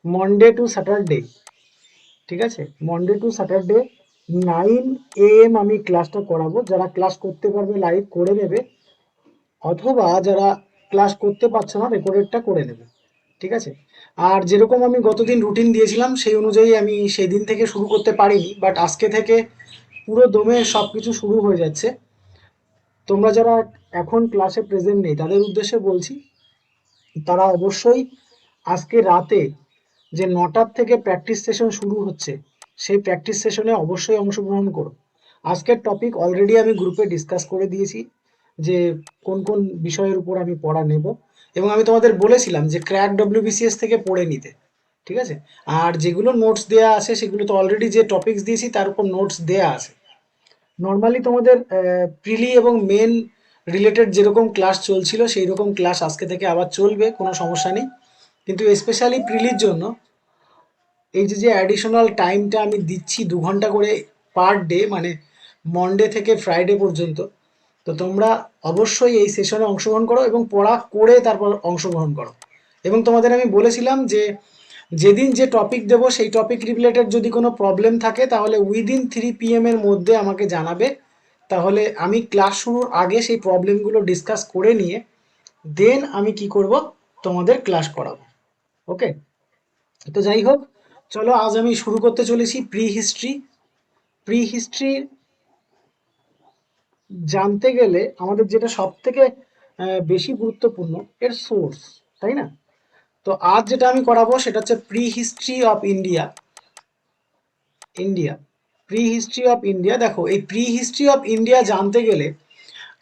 Monday to Saturday, ঠিক আছে, Monday to Saturday 9 AM আমি ক্লাসটা করাবো। যারা ক্লাস করতে পারবে লাইভ করে নেবে, অথবা যারা ক্লাস করতে পারছে না রেকর্ডেডটা করে নেবে, ঠিক আছে। আর যেরকম আমি গতদিন রুটিন দিয়েছিলাম সেই অনুযায়ী আমি সেই দিন থেকে শুরু করতে পারিনি, বাট আজকে থেকে পুরো দমে সব কিছু শুরু হয়ে যাচ্ছে। তোমরা যারা এখন ক্লাসে প্রেজেন্ট নেই তাদের উদ্দেশ্যে বলছি, তারা অবশ্যই আজকে রাতে যে 9টার থেকে প্র্যাকটিস সেশন শুরু হচ্ছে সেই প্র্যাকটিস সেশনে অবশ্যই অংশগ্রহণ করো। আজকের টপিক অলরেডি আমি গ্রুপে ডিসকাস করে দিয়েছি যে কোন কোন বিষয়ের উপর আমি পড়া নেব, এবং আমি তোমাদের বলেছিলাম যে ক্র্যাক ডব্লিউবিসিএস থেকে পড়ে নিতে, ঠিক আছে। আর যেগুলো নোটস দেয়া আছে সেগুলো তো অলরেডি যে টপিকস দিয়েছি তার উপর নোটস দেয়া আছে। নর্মালি তোমাদের প্রিলি এবং মেন রিলেটেড যেরকম ক্লাস চলছিল সেই রকম ক্লাস আজকে থেকে আবার চলবে, কোনো সমস্যা নেই। কিন্তু স্পেশালি প্রিলির জন্য এই যে যে অ্যাডিশনাল টাইমটা আমি দিচ্ছি 2 ঘন্টা করে পার ডে, মানে মনডে থেকে ফ্রাইডে পর্যন্ত, তো তোমরা অবশ্যই এই সেশনে অংশগ্রহণ করো এবং পড়া করে তারপর অংশগ্রহণ করো। এবং তোমাদের আমি বলেছিলাম যে যেদিন যে টপিক দেবো সেই টপিক রিলেটেড যদি কোনো প্রবলেম থাকে তাহলে উইদিন 3 PM এর মধ্যে আমাকে জানাবে, তাহলে আমি ক্লাস শুরুর আগে সেই প্রবলেমগুলো ডিসকাস করে নিয়ে দেন আমি কি করব, তোমাদের ক্লাস করাবো। ওকে, তো যাই হোক, চলো আজ আমি শুরু করতে চলেছি প্রি হিস্ট্রি। প্রি হিস্ট্রি জানতে গেলে আমাদের যেটা সব থেকে বেশি গুরুত্বপূর্ণ এর সোর্স, তাই না? তো আজ যেটা আমি করাবো সেটা হচ্ছে pre history of India. India, pre history of India. দেখো, এই প্রি হিস্ট্রি অফ ইন্ডিয়া জানতে গেলে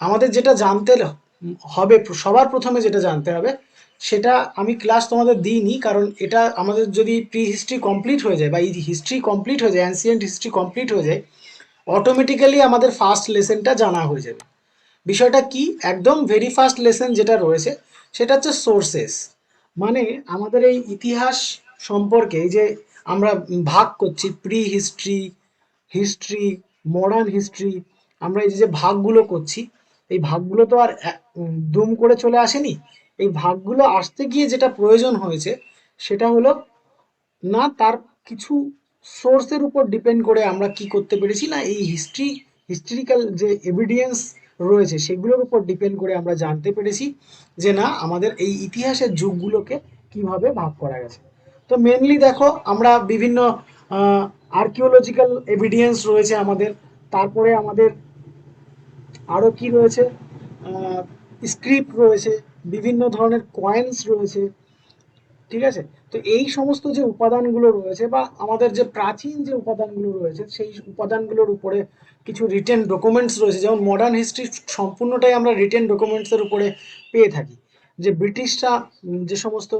আমাদের যেটা জানতে হবে, সবার প্রথমে যেটা জানতে হবে সেটা আমি ক্লাস তোমাদের দিইনি, কারণ এটা আমাদের যদি প্রি হিস্ট্রি কমপ্লিট হয়ে যায় বা এই হিস্ট্রি কমপ্লিট হয়ে যায়, অ্যানসিয়েন্ট হিস্ট্রি কমপ্লিট হয়ে যায়, অটোমেটিক্যালি আমাদের ফার্স্ট লেসনটা জানা হয়ে যাবে। বিষয়টা কি, একদম ভেরি ফার্স্ট লেসন যেটা রয়েছে সেটা হচ্ছে সোর্সেস। মানে আমাদের এই ইতিহাস সম্পর্কে এই যে আমরা ভাগ করছি pre history, history, modern history, আমরা এই যে ভাগগুলো করছি, এই ভাগগুলো তো আর দুম করে চলে আসেনি। এই ভাগগুলো আসতে গিয়ে যেটা প্রয়োজন হয়েছে সেটা হলো, না তার কিছু সোর্সের উপর ডিপেন্ড করে আমরা কি করতে পেরেছি, না এই হিস্ট্রিক্যাল যে এভিডেন্স রয়েছে সেগুলোর উপর ডিপেন্ড করে আমরা জানতে পেরেছি যে না আমাদের এই ইতিহাসের যুগগুলোকে কিভাবে ভাগ করা গেছে। তো মেনলি দেখো আমরা বিভিন্ন আর্কিওলজিক্যাল এভিডেন্স রয়েছে আমাদের, তারপরে আমাদের আরও কি রয়েছে, স্ক্রিপ্ট রয়েছে, বিভিন্ন ধরনের কয়েন্স রয়েছে, ঠিক আছে। তো এই সমস্ত যে উপাদানগুলো রয়েছে বা আমাদের যে প্রাচীন যে উপাদানগুলো রয়েছে সেই উপাদানগুলোর উপরে কিছু রিটেন ডকুমেন্টস রয়েছে, যেমন মডার্ন হিস্ট্রি সম্পূর্ণটাই আমরা রিটেন ডকুমেন্টসের উপরে পেয়ে থাকি। যে ব্রিটিশরা যে সমস্ত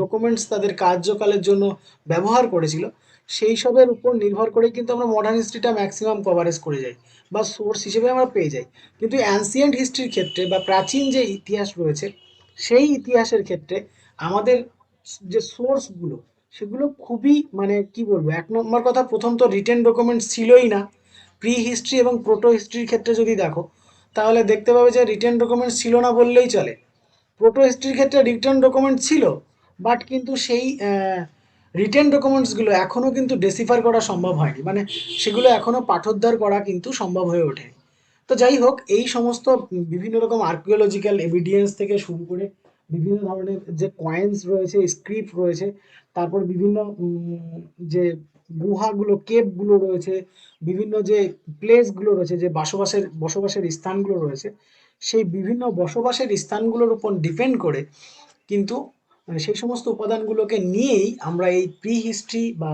ডকুমেন্টস তাদের কার্যকালের জন্য ব্যবহার করেছিল সেই সবের উপর নির্ভর করে কিন্তু আমরা মডার্ন হিস্ট্রিটা ম্যাক্সিমাম কভারেজ করে যাই বা সোর্স হিসেবে আমরা পেয়ে যাই। কিন্তু অ্যানসিয়েন্ট হিস্ট্রির ক্ষেত্রে বা প্রাচীন যে ইতিহাস রয়েছে সেই ইতিহাসের ক্ষেত্রে আমাদের যে সোর্সগুলো সেগুলো খুবই, মানে কি বলবো, এক নম্বর কথা, প্রথম তো রিটেন ডকুমেন্টস ছিলই না। প্রি হিস্ট্রি এবং প্রোটো হিস্ট্রির ক্ষেত্রে যদি দেখো তাহলে দেখতে পাবে যে রিটেন ডকুমেন্টস ছিল না বললেই চলে। প্রোটো হিস্ট্রির ক্ষেত্রে রিটেন ডকুমেন্ট ছিল, বাট কিন্তু সেই রিটেন ডকুমেন্টসগুলো এখনও কিন্তু ডেসিফার করা সম্ভব হয়নি, মানে সেগুলো এখনও পাঠোদ্ধার করা কিন্তু সম্ভব হয়ে ওঠেনি। তো যাই হোক, এই সমস্ত বিভিন্ন রকম আর্কিওলজিক্যাল এভিডেন্স থেকে শুরু করে বিভিন্ন ধরনের যে কয়েন্স রয়েছে, স্ক্রিপ্ট রয়েছে, তারপর বিভিন্ন যে গুহাগুলো, কেভগুলো রয়েছে, বিভিন্ন যে প্লেসগুলো রয়েছে, যে বসবাসের স্থানগুলো রয়েছে, সেই বিভিন্ন বসবাসের স্থানগুলোর উপর ডিপেন্ড করে কিন্তু মানে সেই সমস্ত উপাদানগুলোকে নিয়েই আমরা এই প্রি হিস্ট্রি বা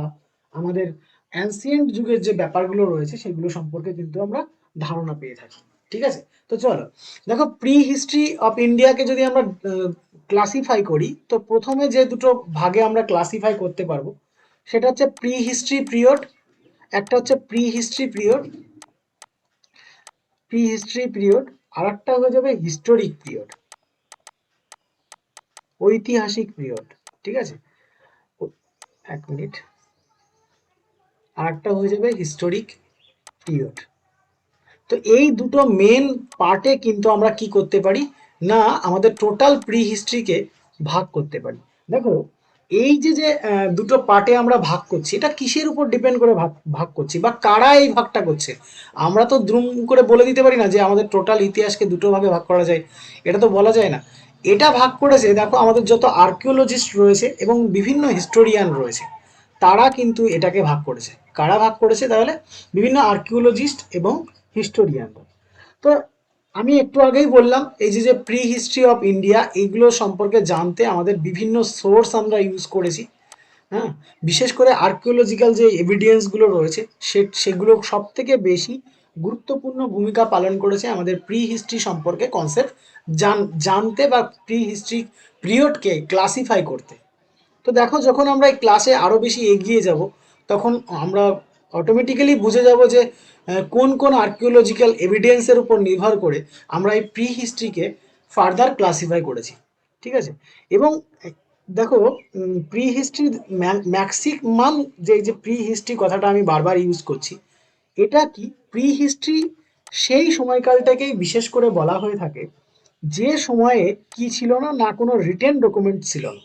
আমাদের অ্যানসিয়েন্ট যুগের যে ব্যাপারগুলো রয়েছে সেগুলো সম্পর্কে কিন্তু আমরা ধারণা পেয়ে থাকি, ঠিক আছে। তো চলো, দেখো প্রি হিস্ট্রি অফ ইন্ডিয়াকে যদি আমরা ক্লাসিফাই করি, তো প্রথমে যে দুটো ভাগে আমরা ক্লাসিফাই করতে পারবো সেটা হচ্ছে প্রি হিস্ট্রি পিরিয়ড, একটা হচ্ছে প্রি হিস্ট্রি পিরিয়ড, আর একটা হয়ে যাবে হিস্টোরিক পিরিয়ড, ঐতিহাসিক পিরিয়ড, ঠিক আছে। এক মিনিট, আর একটা হয়ে যাবে হিস্টোরিক পিরিয়ড। তো এই দুটো মেন পার্টে কিন্তু আমরা কি করতে পারি, না আমাদের টোটাল প্রি হিস্ট্রিকে ভাগ করতে পারি। দেখো, এই যে যে দুটো পার্টে আমরা ভাগ করছি, এটা কিসের উপর ডিপেন্ড করে ভাগ ভাগ করছি, বা কারা এই ভাগটা করছে? আমরা তো দ্রুম করে বলে দিতে পারি না যে আমাদের টোটাল ইতিহাসকে দুটো ভাগে ভাগ করা যায়, এটা তো বলা যায় না। এটা ভাগ করেছে, দেখো আমাদের যত আর্কিওলজিস্ট রয়েছে এবং বিভিন্ন হিস্টোরিয়ান রয়েছে, তারা কিন্তু এটাকে ভাগ করেছে। কারা ভাগ করেছে তাহলে? বিভিন্ন আর্কিওলজিস্ট এবং হিস্টোরিয়ানরা। তো আমি একটু আগেই বললাম এই যে যে প্রি হিস্ট্রি অফ ইন্ডিয়া, এইগুলো সম্পর্কে জানতে আমাদের বিভিন্ন সোর্স আমরা ইউজ করেছি। হ্যাঁ, বিশেষ করে আর্কিওলজিক্যাল যে এভিডেন্সগুলো রয়েছে সেগুলো সব থেকে বেশি গুরুত্বপূর্ণ ভূমিকা পালন করেছে আমাদের প্রি হিস্ট্রি সম্পর্কে কনসেপ্ট জানতে বা প্রি হিস্ট্রি পিরিয়ডকে ক্লাসিফাই করতে। তো দেখো, যখন আমরা এই ক্লাসে আরও বেশি এগিয়ে যাব, তখন আমরা অটোমেটিক্যালি বুঝে যাব যে কোন কোন আর্কিওলজিক্যাল এভিডেন্সের উপর নির্ভর করে আমরা এই প্রি হিস্ট্রিকে ফার্দার ক্লাসিফাই করেছি। ঠিক আছে? এবং দেখো, প্রি হিস্ট্রি ম্যাক্সিমাম যে প্রি হিস্ট্রি কথাটা আমি বারবার ইউজ করছি, এটা কি প্রি হিস্ট্রি সেই সময়কালটাকেই বিশেষ করে বলা হয়ে থাকে যে সময়ে কি ছিল না, না কোনো রিটেন ডকুমেন্ট ছিল না,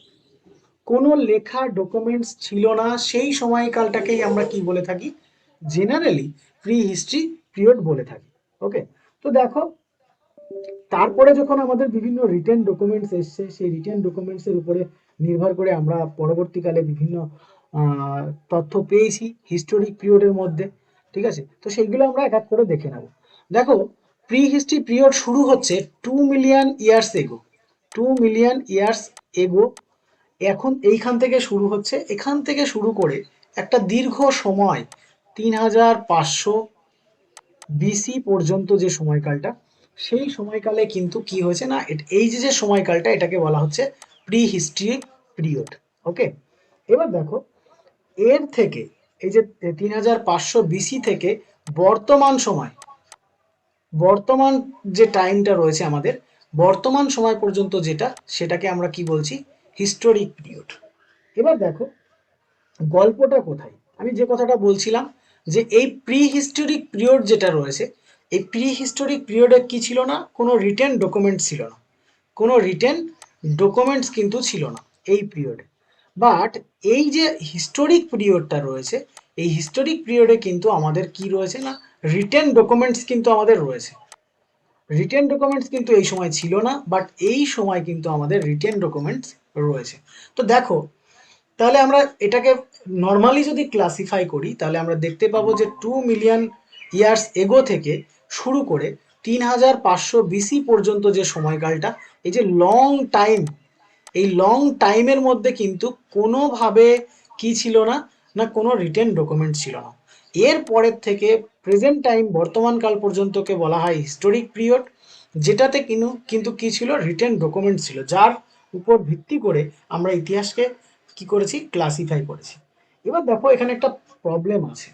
কোনো লেখা ডকুমেন্টস ছিল না, সেই সময়কালটাকেই আমরা কি বলে থাকি? জেনারেলি প্রি হিস্ট্রি পিরিয়ড বলে থাকি। ওকে, তো দেখো, তারপরে যখন আমাদের বিভিন্ন রিটেন ডকুমেন্টস এসছে, সেই রিটেন ডকুমেন্টসের উপরে নির্ভর করে আমরা পরবর্তীকালে বিভিন্ন তথ্য পেয়েছি হিস্টোরিক পিরিয়ডের মধ্যে। ঠিক আছে, তো সেইগুলো আমরা এক এক করে দেখে নেব। দেখো, প্রি হিস্ট্রি পিরিয়ড শুরু হচ্ছে 2 million years ago. 2 million years ago এখন এইখান থেকে শুরু হচ্ছে। এখান থেকে শুরু করে একটা দীর্ঘ সময় 3500 বিসি পর্যন্ত যে সময়কালটা, সেই সময়কালে কিন্তু কি হয়েছে না, এই যে যে সময়কালটা, এটাকে বলা হচ্ছে প্রি হিস্ট্রি পিরিয়ড। ওকে, এবার দেখো, এর থেকে এই যে 3500 বিসি থেকে বর্তমান সময়, বর্তমান যে টাইমটা রয়েছে আমাদের, বর্তমান সময় পর্যন্ত যেটা, সেটাকে আমরা কি বলছি? Historic period. এবার দেখো, গল্পটা কোথায়? আমি যে কথাটা বলছিলাম যে এই প্রি হিস্টোরিক পিরিয়ড যেটা রয়েছে, এই প্রি হিস্টোরিক পিরিয়ডে কি ছিল না, কোনো রিটেন ডকুমেন্ট ছিল না, কোনো রিটেন ডকুমেন্টস কিন্তু ছিল না এই পিরিয়ডে। বাট এই যে হিস্টোরিক পিরিয়ডটা রয়েছে, এই হিস্টোরিক পিরিয়ডে কিন্তু আমাদের কি রয়েছে না, রিটেন ডকুমেন্টস কিন্তু আমাদের রয়েছে। রিটেন ডকুমেন্টস কিন্তু এই সময় ছিল না, বাট এই সময় কিন্তু আমাদের রিটেন ডকুমেন্টস রয়েছে। তো দেখো, তাহলে আমরা এটাকে নর্মালি যদি ক্লাসিফাই করি, তাহলে আমরা দেখতে পাবো যে 2 মিলিয়ন ইয়ার্স এগো থেকে শুরু করে 3500 বিসি পর্যন্ত যে সময়কালটা, এই যে লং টাইম, এই লং টাইমের মধ্যে কিন্তু কোনোভাবে কি ছিল না, না কোনো রিটেন ডকুমেন্ট ছিল না। এর পরের থেকে প্রেজেন্ট টাইম, বর্তমানকাল পর্যন্তকে বলা হয় হিস্টোরিক পিরিয়ড, যেটাতে কিন্তু কি ছিল, রিটেন ডকুমেন্ট ছিল, যার উপর ভিত্তি করে আমরা ইতিহাসকে কি করেছি, ক্লাসিফাই করেছি। এবার দেখো, এখানে একটা প্রবলেম আছে।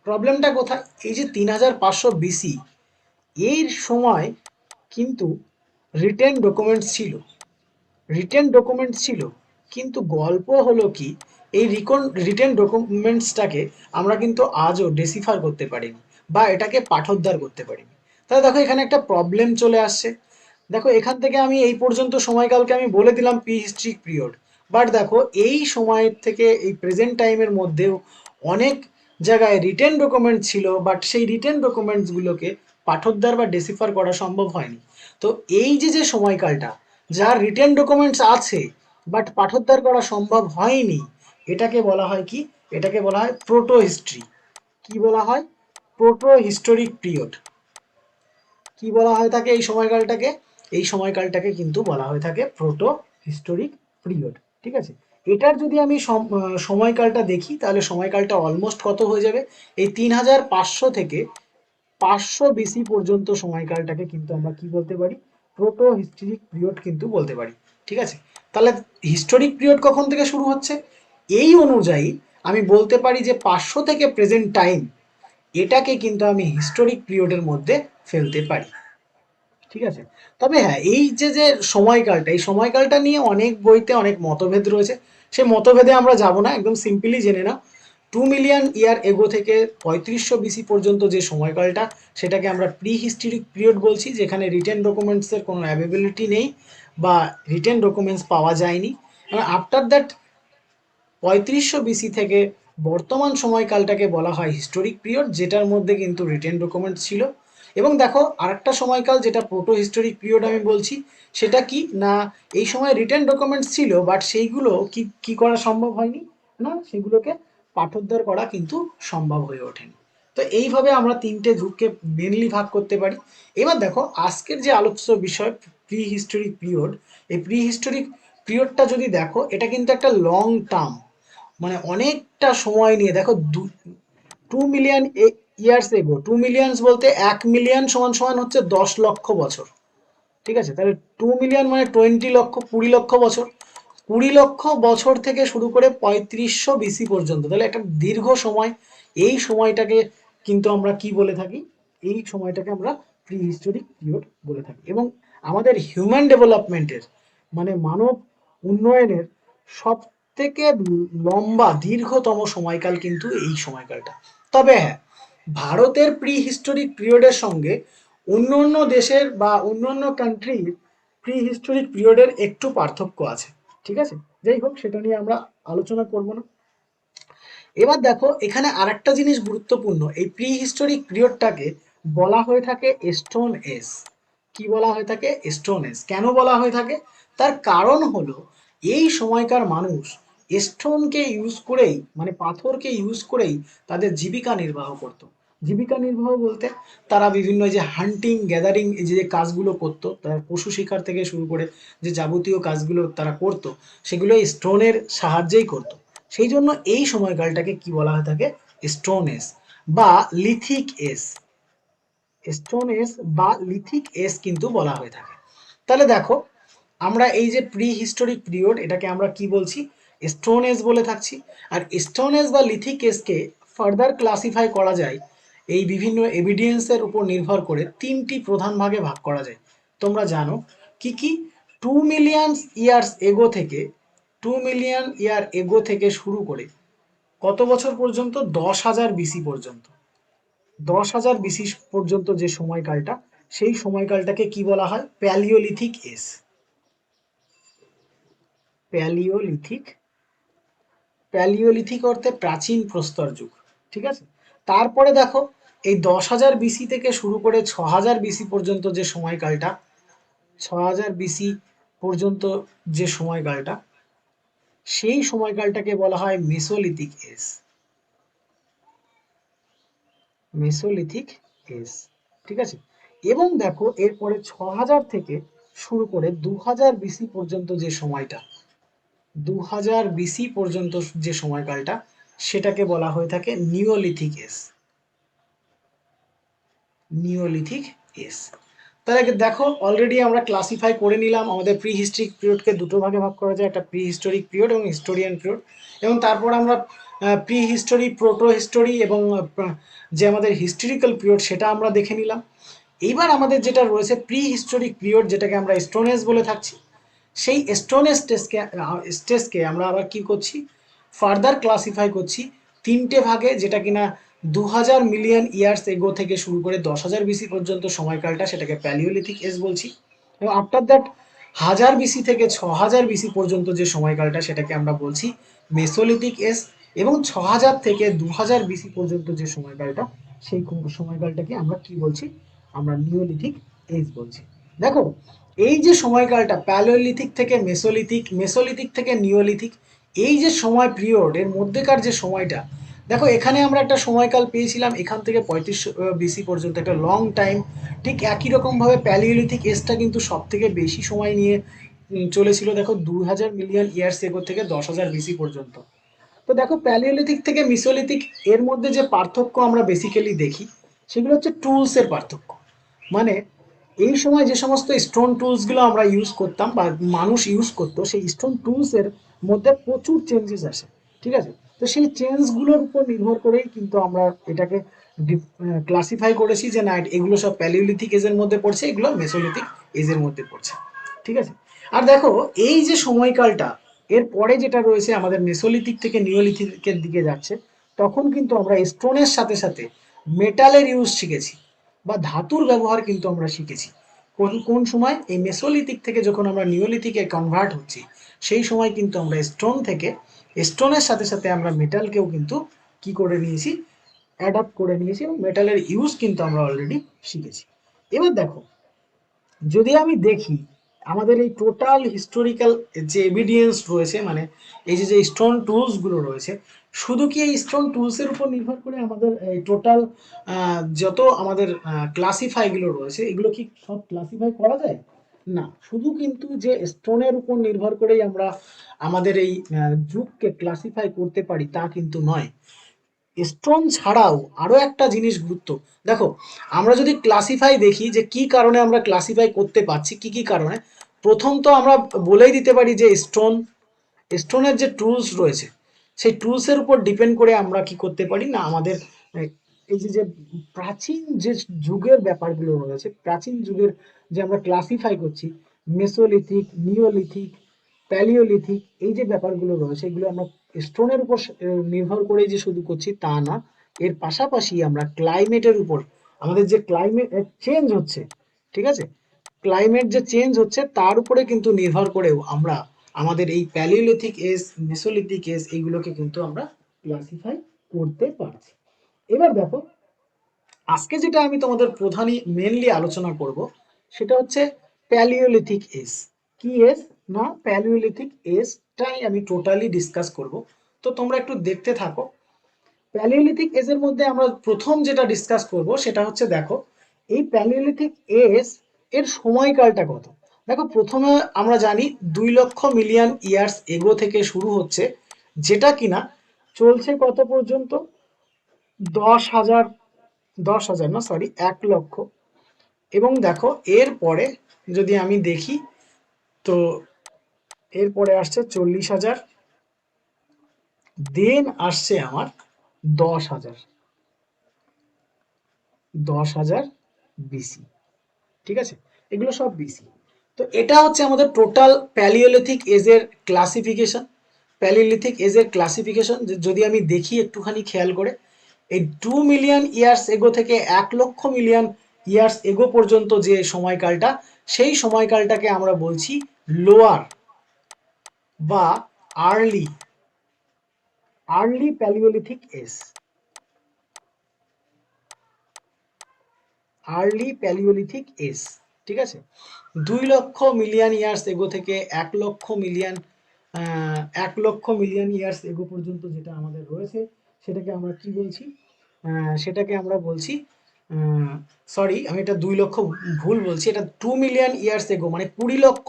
প্রবলেমটা কোথায়? এই যে 3500 বিসি, এই সময় কিন্তু রিটেন ডকুমেন্টস ছিল, রিটেন ডকুমেন্টস ছিল, কিন্তু গল্প হলো কি, এই রিটেন ডকুমেন্টসটাকে আমরা কিন্তু আজও ডেসিফার করতে পারিনি, বা এটাকে পাঠোদ্ধার করতে পারিনি। তাহলে দেখো, এখানে একটা প্রবলেম চলে আসছে। দেখো, এখান থেকে আমি এই পর্যন্ত সময়কালকে আমি বলে দিলাম প্রি হিস্ট্রিক পিরিয়ড, বাট দেখো এই সময়ের থেকে এই প্রেজেন্ট টাইমের মধ্যেও অনেক জায়গায় রিটেন ডকুমেন্ট ছিল, বাট সেই রিটেন ডকুমেন্টসগুলোকে পাঠোদ্ধার বা ডেসিফার করা সম্ভব হয়নি। তো এই যে যে সময়কালটা, যার রিটেন ডকুমেন্টস আছে বাট পাঠোদ্ধার করা সম্ভব হয়নি, এটাকে বলা হয় কি? এটাকে বলা হয় প্রোটো হিস্ট্রি। কি বলা হয়? Proto historic period. কি বলা হয় থাকে এই সময়কালটাকে? এই সময়কালটাকে কিন্তু বলা হয়ে থাকে প্রোটো হিস্টোরিক পিরিয়ড। ঠিক আছে, এটার যদি আমি সময়কালটা দেখি, তাহলে সময়কালটা অলমোস্ট কত হয়ে যাবে? এই 3500 থেকে 500 বিসি পর্যন্ত সময়কালটাকে কিন্তু আমরা কি বলতে পারি? প্রোটো হিস্টোরিক পিরিয়ড কিন্তু বলতে পারি। ঠিক আছে, তাহলে হিস্টোরিক পিরিয়ড কখন থেকে শুরু হচ্ছে? এই অনুযায়ী আমি বলতে পারি যে 500 থেকে প্রেজেন্ট টাইম, এটাকে কিন্তু আমি হিস্টোরিক পিরিয়ডের মধ্যে ফেলতে পারি। ঠিক আছে, তবে হ্যাঁ, এই যে যে সময়কালটা, এই সময়কালটা নিয়ে অনেক বইতে অনেক মতভেদ রয়েছে। সেই মতভেদে আমরা যাব না, একদম সিম্পলি জেনে নাও, 2 মিলিয়ন ইয়ার এগো থেকে 3500 বিসি পর্যন্ত যে সময়কালটা, সেটাকে আমরা প্রি হিস্টোরিক পিরিয়ড বলছি, যেখানে রিটেন ডকুমেন্টসের কোনো অ্যাভেবিলিটি নেই বা রিটেন ডকুমেন্টস পাওয়া যায়নি। আফটার দ্যাট 3500 বিসি থেকে বর্তমান সময়কালটাকে বলা হয় হিস্টোরিক পিরিয়ড, যেটার মধ্যে কিন্তু রিটেন ডকুমেন্ট ছিল। এবং দেখো আরেকটা সময়কাল যেটা প্রোটো হিস্টোরিক পিরিয়ড আমি বলছি, সেটা কি না, এই সময় রিটেন ডকুমেন্টস ছিল বাট সেইগুলো কি কি করা সম্ভব হয়নি, না সেগুলোকে পাঠোদ্ধার করা কিন্তু সম্ভব হয়ে ওঠেনি। তো এইভাবে আমরা তিনটে যুগকে মেনলি ভাগ করতে পারি। এবার দেখো আজকের যে আলোচ্য বিষয় প্রি হিস্টোরিক পিরিয়ড, এই প্রি হিস্টোরিক পিরিয়ডটা যদি দেখো, এটা কিন্তু একটা লং টার্ম, মানে অনেকটা সময় নিয়ে, দেখো 2 মিলিয়ন ইয়ার্স এগো, 2 মিলিয়নস বলতে 1 মিলিয়ন সমান সমান হচ্ছে 10 লক্ষ বছর। ঠিক আছে, তাহলে 2 মিলিয়ন মানে 20 লক্ষ, 20 লক্ষ বছর। 20 লক্ষ বছর থেকে শুরু করে 3500 বিসি পর্যন্ত, তাহলে একটা দীর্ঘ সময়। এই সময়টাকে কিন্তু আমরা কি বলে থাকি, এই সময়টাকে আমরা প্রি হিস্টোরিক পিরিয়ড বলে থাকি। এবং আমাদের হিউম্যান ডেভেলপমেন্টের, মানে মানব উন্নয়নের সব থেকে লম্বা দীর্ঘতম সময়কাল কিন্তু এই সময়কালটা। তবে হ্যাঁ, ভারতের প্রি হিস্টোরিক পিরিয়ডের সঙ্গে অন্য অন্য দেশের বা অন্য অন্য কান্ট্রির প্রি হিস্টোরিক পিরিয়ডের একটু পার্থক্য আছে। ঠিক আছে, যাই হোক সেটা নিয়ে আমরা আলোচনা করব না। এবার দেখো এখানে আরেকটা জিনিস গুরুত্বপূর্ণ, এই প্রি হিস্টোরিক পিরিয়ডটাকে বলা হয়ে থাকে স্টোন এজ। কি বলা হয়ে থাকে? Stone age. কেন বলা হয়ে থাকে? তার কারণ হলো এই সময়কার মানুষ স্টোনকে ইউজ করেই, মানে পাথরকে ইউজ করেই তাদের জীবিকা নির্বাহ করত। জীবিকা নির্বাহ বলতে তারা বিভিন্ন যে হান্টিং গ্যাদারিং যে কাজগুলো করতো, তার পশু শিকার থেকে শুরু করে যে যাবতীয় কাজগুলো তারা করতো, সেগুলো স্টোনের সাহায্যেই করতো। সেই জন্য এই সময়কালটাকে কি বলা হয়ে থাকে? স্টোন এজ বা লিথিক এজ। স্টোন এজ বা লিথিক এজ কিন্তু বলা হয়ে থাকে। তাহলে দেখো আমরা এই যে প্রি হিস্টোরিক পিরিয়ড, এটাকে আমরা কি বলছি? স্টোন এজ বলে থাকছি। আর স্টোন এজ বা লিথিক এজকে ফার্দার ক্লাসিফাই করা যায় এই বিভিন্ন এভিডেন্সের উপর নির্ভর করে তিনটি প্রধান ভাগে ভাগ করা যায়। তোমরা জানো কি কি? 2 মিলিয়ন ইয়ার্স এগো থেকে, 2 মিলিয়ন ইয়ার এগো থেকে শুরু করে কত বছর পর্যন্ত? 10,000 বিসি পর্যন্ত। 10,000 বিসি পর্যন্ত যে সময়কালটা, সেই সময়কালটাকে কি বলা হয়? Palaeolithic age. প্যালিওলিথিক, প্যালিওলিথিক অর্থে প্রাচীন প্রস্তর যুগ। ঠিক আছে, তারপরে দেখো এই 10,000 বিসি থেকে শুরু করে 6,000 বিসি পর্যন্ত যে সময়কালটা, 6,000 বিসি পর্যন্ত যে সময়কালটা, সেই সময়কালটাকে বলা হয় মেসোলিথিক এজ। Mesolithic age. ঠিক আছে, এবং দেখো এরপরে 6,000 থেকে শুরু করে 2,000 বিসি পর্যন্ত যে সময়টা, 2,000 বিসি পর্যন্ত যে সময়কালটা, সেটাকে বলা হয়ে থাকে নিওলিথিক এজ। Neolithic age. তাহলে দেখো অলরেডি আমরা ক্লাসিফাই করে নিলাম আমাদের প্রি হিস্ট্রিক পিরিয়ডকে দুটো ভাগে ভাগ করা যায়, একটা প্রি হিস্টোরিক পিরিয়ড এবং হিস্টোরিয়ান পিরিয়ড। এবং তারপর আমরা প্রি হিস্টোরি, প্রোটো হিস্টোরি এবং যে আমাদের হিস্টোরিক্যাল পিরিয়ড সেটা আমরা দেখে নিলাম। এইবার আমাদের যেটা রয়েছে প্রি হিস্টোরিক পিরিয়ড, যেটাকে আমরা স্টোন এজ বলে থাকছি, সেই স্টোন এজ স্টেজকে আমরা আবার কি করছি? ফার্দার ক্লাসিফাই করছি তিনটে ভাগে, যেটা কিনা 2,000 মিলিয়ন ইয়ার্স এগো থেকে শুরু করে 10,000 বিসি পর্যন্ত সময়কালটা, সেটাকে প্যালিওলিথিক এজ বলছি। এবং আফটার দ্যাট 1,000 বিসি থেকে 6,000 বিসি পর্যন্ত যে সময়কালটা, সেটাকে আমরা বলছি মেসোলিথিক এজ। এবং 6,000 থেকে 2,000 বিসি পর্যন্ত যে সময়কালটা, সেই সময়কালটাকে আমরা কি বলছি? আমরা নিওলিথিক এজ বলছি। দেখো এই যে সময়কালটা প্যালিওলিথিক থেকে মেসোলিথিক, মেসোলিথিক থেকে নিওলিথিক, এই যে সময় পিরিয়ড, এর মধ্যেকার যে সময়টা, দেখো এখানে আমরা একটা সময়কাল পেয়েছিলাম এখান থেকে 3500 বিসি পর্যন্ত, একটা লং টাইম। ঠিক একই রকমভাবে প্যালিওলিথিক এজটা কিন্তু সব থেকে বেশি সময় নিয়ে চলেছিল, দেখো 2,000 মিলিয়ন ইয়ার্স এগো থেকে 10,000 বিসি পর্যন্ত। তো দেখো প্যালিওলিথিক থেকে মিসোলিথিক এর মধ্যে যে পার্থক্য আমরা বেসিক্যালি দেখি, সেগুলো হচ্ছে টুলসের পার্থক্য। মানে এই সময় যে সমস্ত স্টোন টুলসগুলো আমরা ইউজ করতাম বা মানুষ ইউজ করতো, সেই স্টোন টুলসের মধ্যে প্রচুর চেঞ্জেস আসে। ঠিক আছে, তো সেই চেঞ্জগুলোর উপর নির্ভর করেই কিন্তু আমরা এটাকে ক্লাসিফাই করেছি যে না এগুলো সব প্যালিওলিথিক এজের মধ্যে পড়ছে, এগুলো মেসোলিথিক এজের মধ্যে পড়ছে। ঠিক আছে, আর দেখো এই যে সময়কালটা, এর পরে যেটা রয়েছে আমাদের মেসোলিথিক থেকে নিওলিথিকের দিকে যাচ্ছে, তখন কিন্তু আমরা স্টোনের সাথে সাথে মেটালের ইউজ শিখেছি বা ধাতুর ব্যবহার কিন্তু আমরা শিখেছি। কোন কোন সময়? এই মেসোলিথিক থেকে যখন আমরা নিওলিথিকে কনভার্ট হচ্ছি, সেই সময় কিন্তু আমরা স্টোন থেকে স্টোনের সাথে সাথে আমরা মেটালকেও কিন্তু কি করে নিয়েছি, অ্যাডাপ্ট করে নিয়েছি, এবং মেটালের ইউজ কিন্তু আমরা অলরেডি শিখেছি। এবার দেখো, যদি আমি দেখি আমাদের এই টোটাল হিস্টোরিক্যাল যে এভিডেন্স রয়েছে, মানে এই যে যে স্টোন টুলসগুলো রয়েছে, শুধু কি এই স্টোন টুলসের উপর নির্ভর করে আমাদের এই টোটাল যত আমাদের ক্লাসিফাইগুলো রয়েছে, এগুলো কি সব ক্লাসিফাই করা যায়? না, শুধু কিন্তু যে স্টোনের উপর নির্ভর করেই আমরা আমাদের এই যুগকে ক্লাসিফাই করতে পারি তা কিন্তু নয়। স্টোন ছাড়াও আরো একটা জিনিস গুরুত্ব, দেখো আমরা যদি ক্লাসিফাই দেখি যে কি কারণে আমরা ক্লাসিফাই করতে পারছি, কি কি কারণে, প্রথম তো আমরা বলেই দিতে পারি যে স্টোনের যে টুলস রয়েছে, সেই টুলসের উপর ডিপেন্ড করে আমরা কি করতে পারি না, আমাদের এই যে যে প্রাচীন যে যুগের ব্যাপারগুলো রয়েছে, প্রাচীন যুগের যে আমরা ক্লাসিফাই করছি, মেসোলিথিক, নিওলিথিক, প্যালিওলিথিক, এই যে ব্যাপারগুলো রয়েছে, এগুলো আমরা স্টোনের উপর নির্ভর করে যে শুধু করছি তা না, এর পাশাপাশি আমরা ক্লাইমেটের উপর, আমাদের যে ক্লাইমেট চেঞ্জ হচ্ছে, ঠিক আছে, ক্লাইমেট যে চেঞ্জ হচ্ছে তার উপরে কিন্তু নির্ভর করেও আমরা আমাদের এই প্যালিওলিথিক এজ, মেসোলিথিক এজ, এইগুলোকে কিন্তু আমরা ক্লাসিফাই করতে পারছি। এবার দেখো, আজকে যেটা আমি তোমাদের প্রধানই মেনলি আলোচনা করব, সেটা হচ্ছে প্যালিওলিথিক এজ। কি এজ? না, প্যালিওলিথিক এজটাই আমি টোটালি ডিসকাস করব। তো তোমরা একটু দেখতে থাকো। প্যালিওলিথিক এজের মধ্যে আমরা প্রথম যেটা ডিসকাস করব সেটা হচ্ছে, দেখো এই প্যালিওলিথিক এজ এর সময়কালটা কত। দেখো, প্রথমে আমরা জানি 2 লক্ষ মিলিয়ন ইয়ার্স এগো থেকে শুরু হচ্ছে, যেটা কিনা চলছে কত পর্যন্ত, 10,000, 10,000 না সরি, 1 লক্ষ। এবং দেখো এরপরে যদি আমি দেখি, তো এরপরে আসছে 40,000, দেন আসছে আমার 10,000, 10,000 বিসি, ঠিক আছে, এগুলো সব বিসি। তো এটা হচ্ছে আমাদের টোটাল প্যালিওলিথিক এজের ক্লাসিফিকেশন। প্যালিওলিথিক এজের ক্লাসিফিকেশন যদি আমি দেখি একটুখানি খেয়াল করে, এই 2 মিলিয়ন ইয়ার্স এগো থেকে 1 লক্ষ মিলিয়ন ইয়ার্স এগো পর্যন্ত যে সময়কালটা, সেই সময়কালটাকে আমরা বলছি লোয়ার বা early, early paleolithic age, early paleolithic age, ঠিক আছে। 2 লক্ষ মিলিয়ন ইয়ার্স এগো থেকে 1 লক্ষ মিলিয়ন, 1 লক্ষ মিলিয়ন ইয়ার্স এগো পর্যন্ত যেটা আমাদের রয়েছে, সেটাকে আমরা কি বলছি, সেটাকে আমরা বলছি, সরি আমি এটা 2 লক্ষ ভুল বলছি, এটা 2 মিলিয়ন ইয়ার্স এগো, মানে 20 লক্ষ,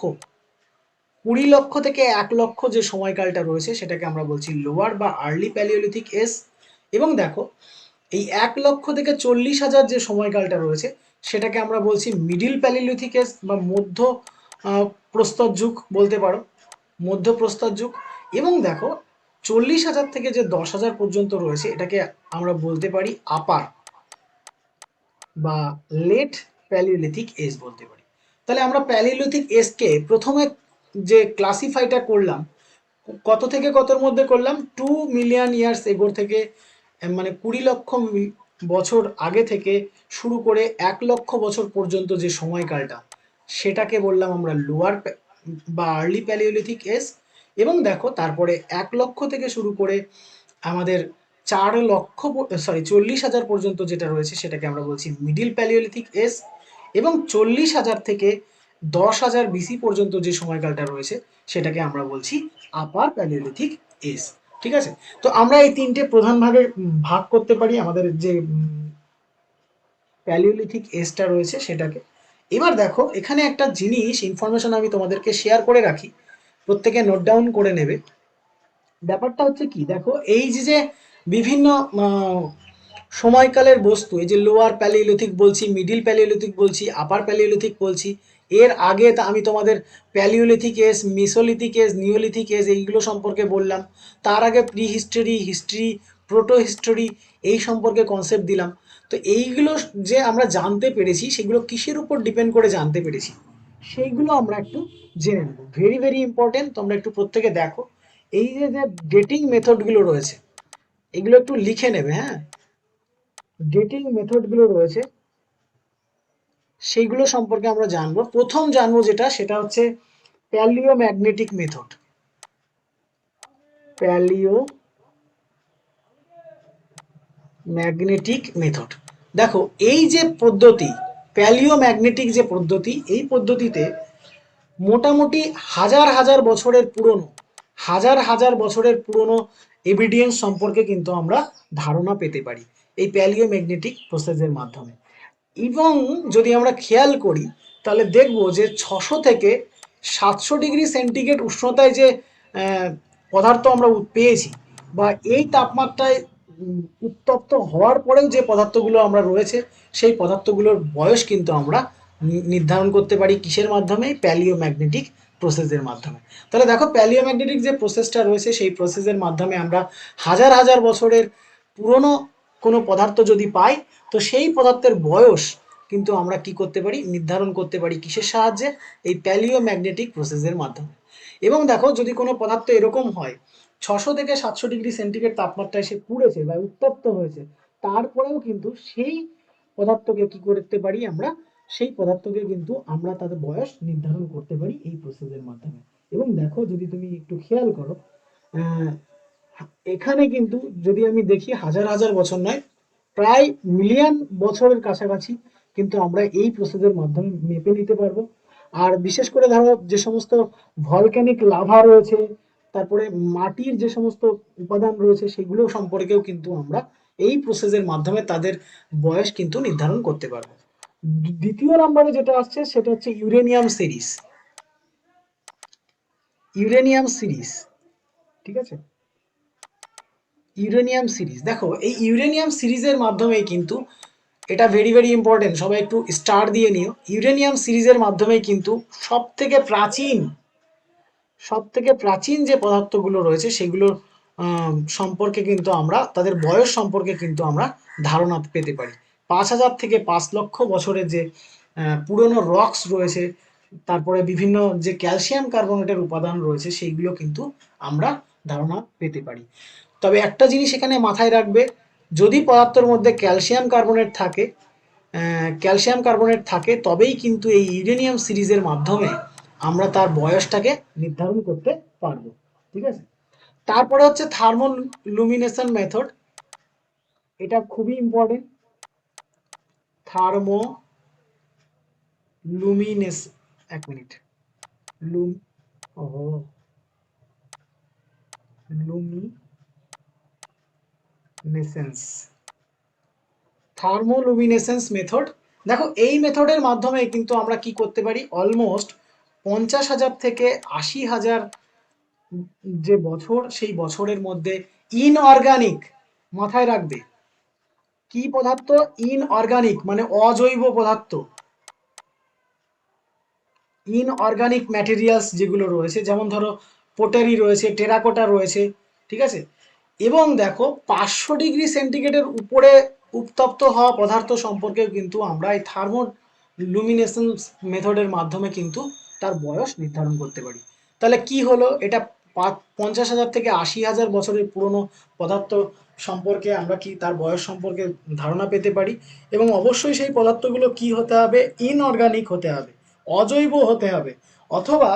20 লক্ষ থেকে 1 লক্ষ যে সময়কালটা রয়েছে সেটাকে আমরা বলছি লোয়ার বা আর্লি প্যালিওলিথিক এজ। এবং দেখো, এই 1 লক্ষ থেকে 40,000 যে সময়কালটা রয়েছে সেটাকে আমরা বলছি মিডিল প্যালিওলিথিক এজ বা মধ্য প্রস্তর যুগ বলতে পারো, মধ্য প্রস্তর যুগ। এবং দেখো, 40,000 থেকে যে 10,000 পর্যন্ত রয়েছে এটাকে আমরা বলতে পারি আপার বা লেট প্যালিওলিথিক এজ বলতে পারি। তাহলে আমরা প্যালিওলিথিক এজকে প্রথমে যে ক্লাসিফাইটা করলাম, কত থেকে কতর মধ্যে করলাম, 2 মিলিয়ন ইয়ার্স এগোর থেকে, মানে 20 লক্ষ বছর আগে থেকে শুরু করে 1 লক্ষ বছর পর্যন্ত যে সময়কালটা, সেটাকে বললাম আমরা লোয়ার বা আর্লি প্যালিওলিথিক এজ। এবং দেখো তারপরে 1 লক্ষ থেকে শুরু করে আমাদের 4 লক্ষ, সরি 40,000 পর্যন্ত যেটা রয়েছে সেটাকে আমরা বলছি মিডিল প্যালিওলিথিক এজ। এবং 40,000 থেকে 10,000 বিসি পর্যন্ত যে সময়কালটা রয়েছে সেটাকে আমরা বলছি আপার প্যালিওলিথিক এজ, ঠিক আছে। তো আমরা এই তিনটে প্রধান ভাগে ভাগ করতে পারি আমাদের যে প্যালিওলিথিক এজটা রয়েছে সেটাকে। এবার দেখো, এখানে একটা জিনিস ইনফরমেশন আমি তোমাদেরকে শেয়ার করে রাখি, প্রত্যেকে নোট ডাউন করে নেবে। ব্যাপারটা হচ্ছে কি, দেখো এই যে যে বিভিন্ন সময়কালের বস্তু, এই যে লোয়ার প্যালিওলিথিক বলছি, মিডিল প্যালিওলিথিক বলছি, আপার প্যালিওলিথিক বলছি, এর আগে আমি তোমাদের paleolithic age, mesolithic age, neolithic age এইগুলো সম্পর্কে বললাম। তার আগে prehistory, history, protohistory, এই সম্পর্কে কনসেপ্ট দিলাম। তো এইগুলো যে আমরা জানতে পেরেছি, সেগুলো কিসের উপর ডিপেন্ড করে জানতে পেরেছি, সেইগুলো আমরা একটু জেনে নেব। ভেরি ভেরি ইম্পর্টেন্ট, তোমরা একটু প্রত্যেকে দেখো, এই যে যে ডেটিং মেথডগুলো রয়েছে এগুলো একটু লিখে নেবে, হ্যাঁ। ডেটিং মেথডগুলো রয়েছে সেইগুলো সম্পর্কে আমরা জানবো। প্রথম জানবো যেটা, সেটা হচ্ছে palaeomagnetic method. Paleo magnetic method. দেখো এই যে পদ্ধতি, প্যালিও ম্যাগনেটিক যে পদ্ধতি, এই পদ্ধতিতে মোটামুটি হাজার হাজার বছরের পুরনো, হাজার হাজার বছরের পুরনো এভিডেন্স সম্পর্কে কিন্তু আমরা ধারণা পেতে পারি এই প্যালিও ম্যাগনেটিক প্রসেসের মাধ্যমে। এবং যদি আমরা খেয়াল করি তাহলে দেখব যে 600 থেকে 700 ডিগ্রি সেন্টিগ্রেড উষ্ণতায় যে পদার্থ আমরা পেয়েছি, বা এই তাপমাত্রায় উত্তপ্ত হওয়ার পরেও যে পদার্থগুলো আমরা রয়েছে, সেই পদার্থগুলোর বয়স কিন্তু আমরা নির্ধারণ করতে পারি কিসের মাধ্যমে? প্যালিও ম্যাগনেটিক প্রসেসের মাধ্যমে। তাহলে দেখো প্যালিও ম্যাগনেটিক যে প্রসেসটা রয়েছে, সেই প্রসেসের মাধ্যমে আমরা হাজার হাজার বছরের পুরনো কোনো পদার্থ যদি পাই, তো সেই পদার্থের বয়স কিন্তু আমরা কি করতে পারি? নির্ধারণ করতে পারি কিসের সাহায্যে? এই প্যালিও ম্যাগনেটিক প্রসেসের মাধ্যমে। এবং দেখো যদি কোনো পদার্থ এরকম হয় 600 থেকে 700 ডিগ্রি সেন্টিগ্রেড তাপমাত্রায় সে পুড়েছে বা উত্তপ্ত হয়েছে, তারপরেও কিন্তু সেই পদার্থকে কি করতে পারি আমরা? সেই পদার্থকে কিন্তু আমরা তাদের বয়স নির্ধারণ করতে পারি এই প্রসেসের মাধ্যমে। এবং দেখো যদি তুমি একটু খেয়াল করো, আহ, এখানে কিন্তু যদি আমি দেখি হাজার হাজার বছর নয়, প্রায় মিলিয়ন বছরের কাছাকাছি কিন্তু আমরা এই প্রসেসের মাধ্যমে মেপে নিতে পারবো। আর বিশেষ করে ধরো যে সমস্ত ভলক্যানিক লাভা রয়েছে, তারপরে মাটির যে সমস্ত উপাদান রয়েছে, সেগুলো সম্পর্কেও কিন্তু আমরা এই প্রসেসের মাধ্যমে তাদের বয়স কিন্তু নির্ধারণ করতে পারবো। দ্বিতীয় নম্বরে যেটা আসছে সেটা হচ্ছে ইউরেনিয়াম সিরিজ। ইউরেনিয়াম সিরিজ, ঠিক আছে? ইউরেনিয়াম সিরিজ, দেখো এই ইউরেনিয়াম সিরিজের মাধ্যমে কিন্তু, এটা ভেরি ভেরি ইম্পর্টেন্ট, সবাই একটু স্টার দিয়ে নিও। ইউরেনিয়াম সিরিজের মাধ্যমে কিন্তু সব থেকে প্রাচীন যে পদার্থগুলো রয়েছে সেগুলোর সম্পর্কে কিন্তু আমরা তাদের বয়স সম্পর্কে কিন্তু আমরা ধারণা পেতে পারি। 5,000 থেকে 5 লক্ষ বছরের যে পুরনো রক্স রয়েছে, তারপরে বিভিন্ন যে ক্যালসিয়াম কার্বনেটের উপাদান রয়েছে, সেইগুলো কিন্তু আমরা ধারণা পেতে পারি। তবে একটা জিনিস এখানে মাথায় রাখবে, যদি পদার্থের মধ্যে ক্যালসিয়াম কার্বনেট থাকে তবেই কিন্তু এই ইউরেনিয়াম সিরিজের মাধ্যমে আমরা তার বয়সটাকে নির্ধারণ করতে পারবো। ঠিক আছে? তারপরে হচ্ছে থার্মোলুমিনেশন মেথড। এটা খুবই ইম্পর্টেন্ট। থার্মোলুমিনেস এক মিনিট লুম ও লুমিনেসেন্স থার্মোলুমিনেসেন্স মেথড। দেখো এই মেথডের মাধ্যমে কিন্তু আমরা কি করতে পারি? অলমোস্ট 50,000 থেকে 80,000 যে বছর, সেই বছরের মধ্যে ইনঅর্গানিক, মাথায় রাখবে, কি পদার্থ? ইনঅর্গানিক মানে অজৈব পদার্থ, ইনঅর্গানিক ম্যাটেরিয়ালস যেগুলো রয়েছে, যেমন ধরো পোটারি রয়েছে, টেরাকোটা রয়েছে, ঠিক আছে? এবং দেখো 500 ডিগ্রি সেন্টিগ্রেডের উপরে উত্তপ্ত হওয়া পদার্থ সম্পর্কেও কিন্তু আমরা এই থার্মোলুমিনেসেন্স মেথডের মাধ্যমে কিন্তু তার বয়স নির্ধারণ করতে পারি। তাহলে কি হলো? এটা 50,000 থেকে 80,000 বছরের পুরনো পদার্থ সম্পর্কে আমরা কি তার বয়স সম্পর্কে ধারণা পেতে পারি। এবং অবশ্যই সেই পদার্থগুলো কি হতে হবে? ইনঅর্গানিক হতে হবে, অজৈব হতে হবে। অথবা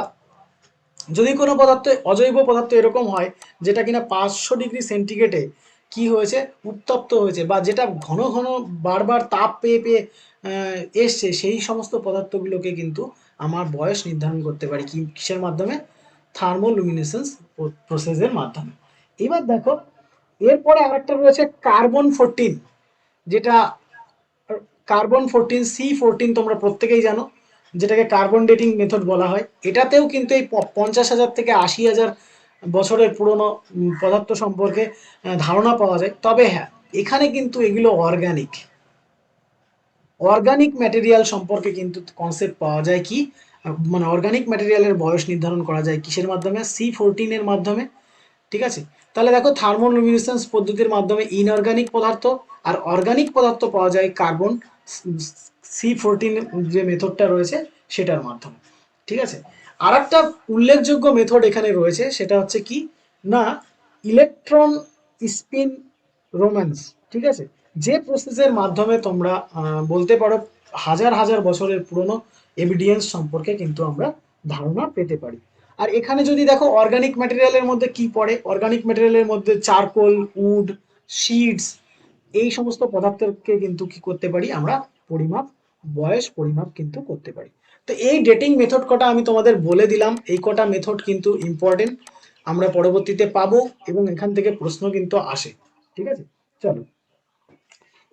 যদি কোনো পদার্থ অজৈব পদার্থ এরকম হয় যেটা কিনা 500 ডিগ্রি সেন্টিগ্রেডে কি হয়েছে? উত্তপ্ত হয়েছে, বা যেটা ঘন ঘন বারবার তাপ পেয়ে পেয়ে এসছে, সেই সমস্ত পদার্থগুলোকে কিন্তু আমার বয়স নির্ধারণ করতে পারি কিসের মাধ্যমে? থার্মোলুমিনেসেন্স প্রসেসের মাধ্যমে। এবার দেখো এরপরে আরেকটা রয়েছে কার্বন 14, যেটা কার্বন 14 C14 তোমরা প্রত্যেকেই জানো, যেটাকে কার্বন ডেটিং মেথড বলা হয়। এটাতেও কিন্তু এই 50,000 থেকে 80,000 বছরের পুরনো পদার্থ সম্পর্কে ধারণা পাওয়া যায়। তবে হ্যাঁ, এখানে কিন্তু এগুলো অর্গানিক ম্যাটেরিয়াল সম্পর্কে কিন্তু কনসেপ্ট পাওয়া যায় কি, মানে অর্গানিক ম্যাটেরিয়ালের বয়স নির্ধারণ করা যায় কিসের মাধ্যমে? C14 মাধ্যমে। ঠিক আছে? তাহলে দেখো থার্মোলুমিনেসেন্স পদ্ধতির মাধ্যমে ইনঅর্গানিক পদার্থ আর অর্গানিক পদার্থ পাওয়া যায় কার্বন C14 যে মেথডটা রয়েছে সেটার মাধ্যমে। ঠিক আছে? আর একটা উল্লেখযোগ্য মেথড এখানে রয়েছে, সেটা হচ্ছে কি না, ইলেকট্রন স্পিন রোম্যান্স। ঠিক আছে? যে প্রসেসের মাধ্যমে তোমরা বলতে পারো হাজার হাজার বছরের পুরনো এভিডেন্স সম্পর্কে কিন্তু আমরা ধারণা পেতে পারি। আর এখানে যদি দেখো অর্গানিক ম্যাটেরিয়ালের মধ্যে কি পড়ে, অর্গানিক ম্যাটেরিয়ালের মধ্যে চারকোল, উড, সিডস, এই সমস্ত পদার্থকে কিন্তু কি করতে পারি আমরা পরিমাপ, বয়স পরিমাপ কিন্তু করতে পারি। তো এই ডেটিং মেথড কটা আমি তোমাদের বলে দিলাম, এই কটা মেথড কিন্তু ইম্পর্টেন্ট, আমরা পরবর্তীতে পাবো এবং এখান থেকে প্রশ্ন কিন্তু আসে। ঠিক আছে, চলো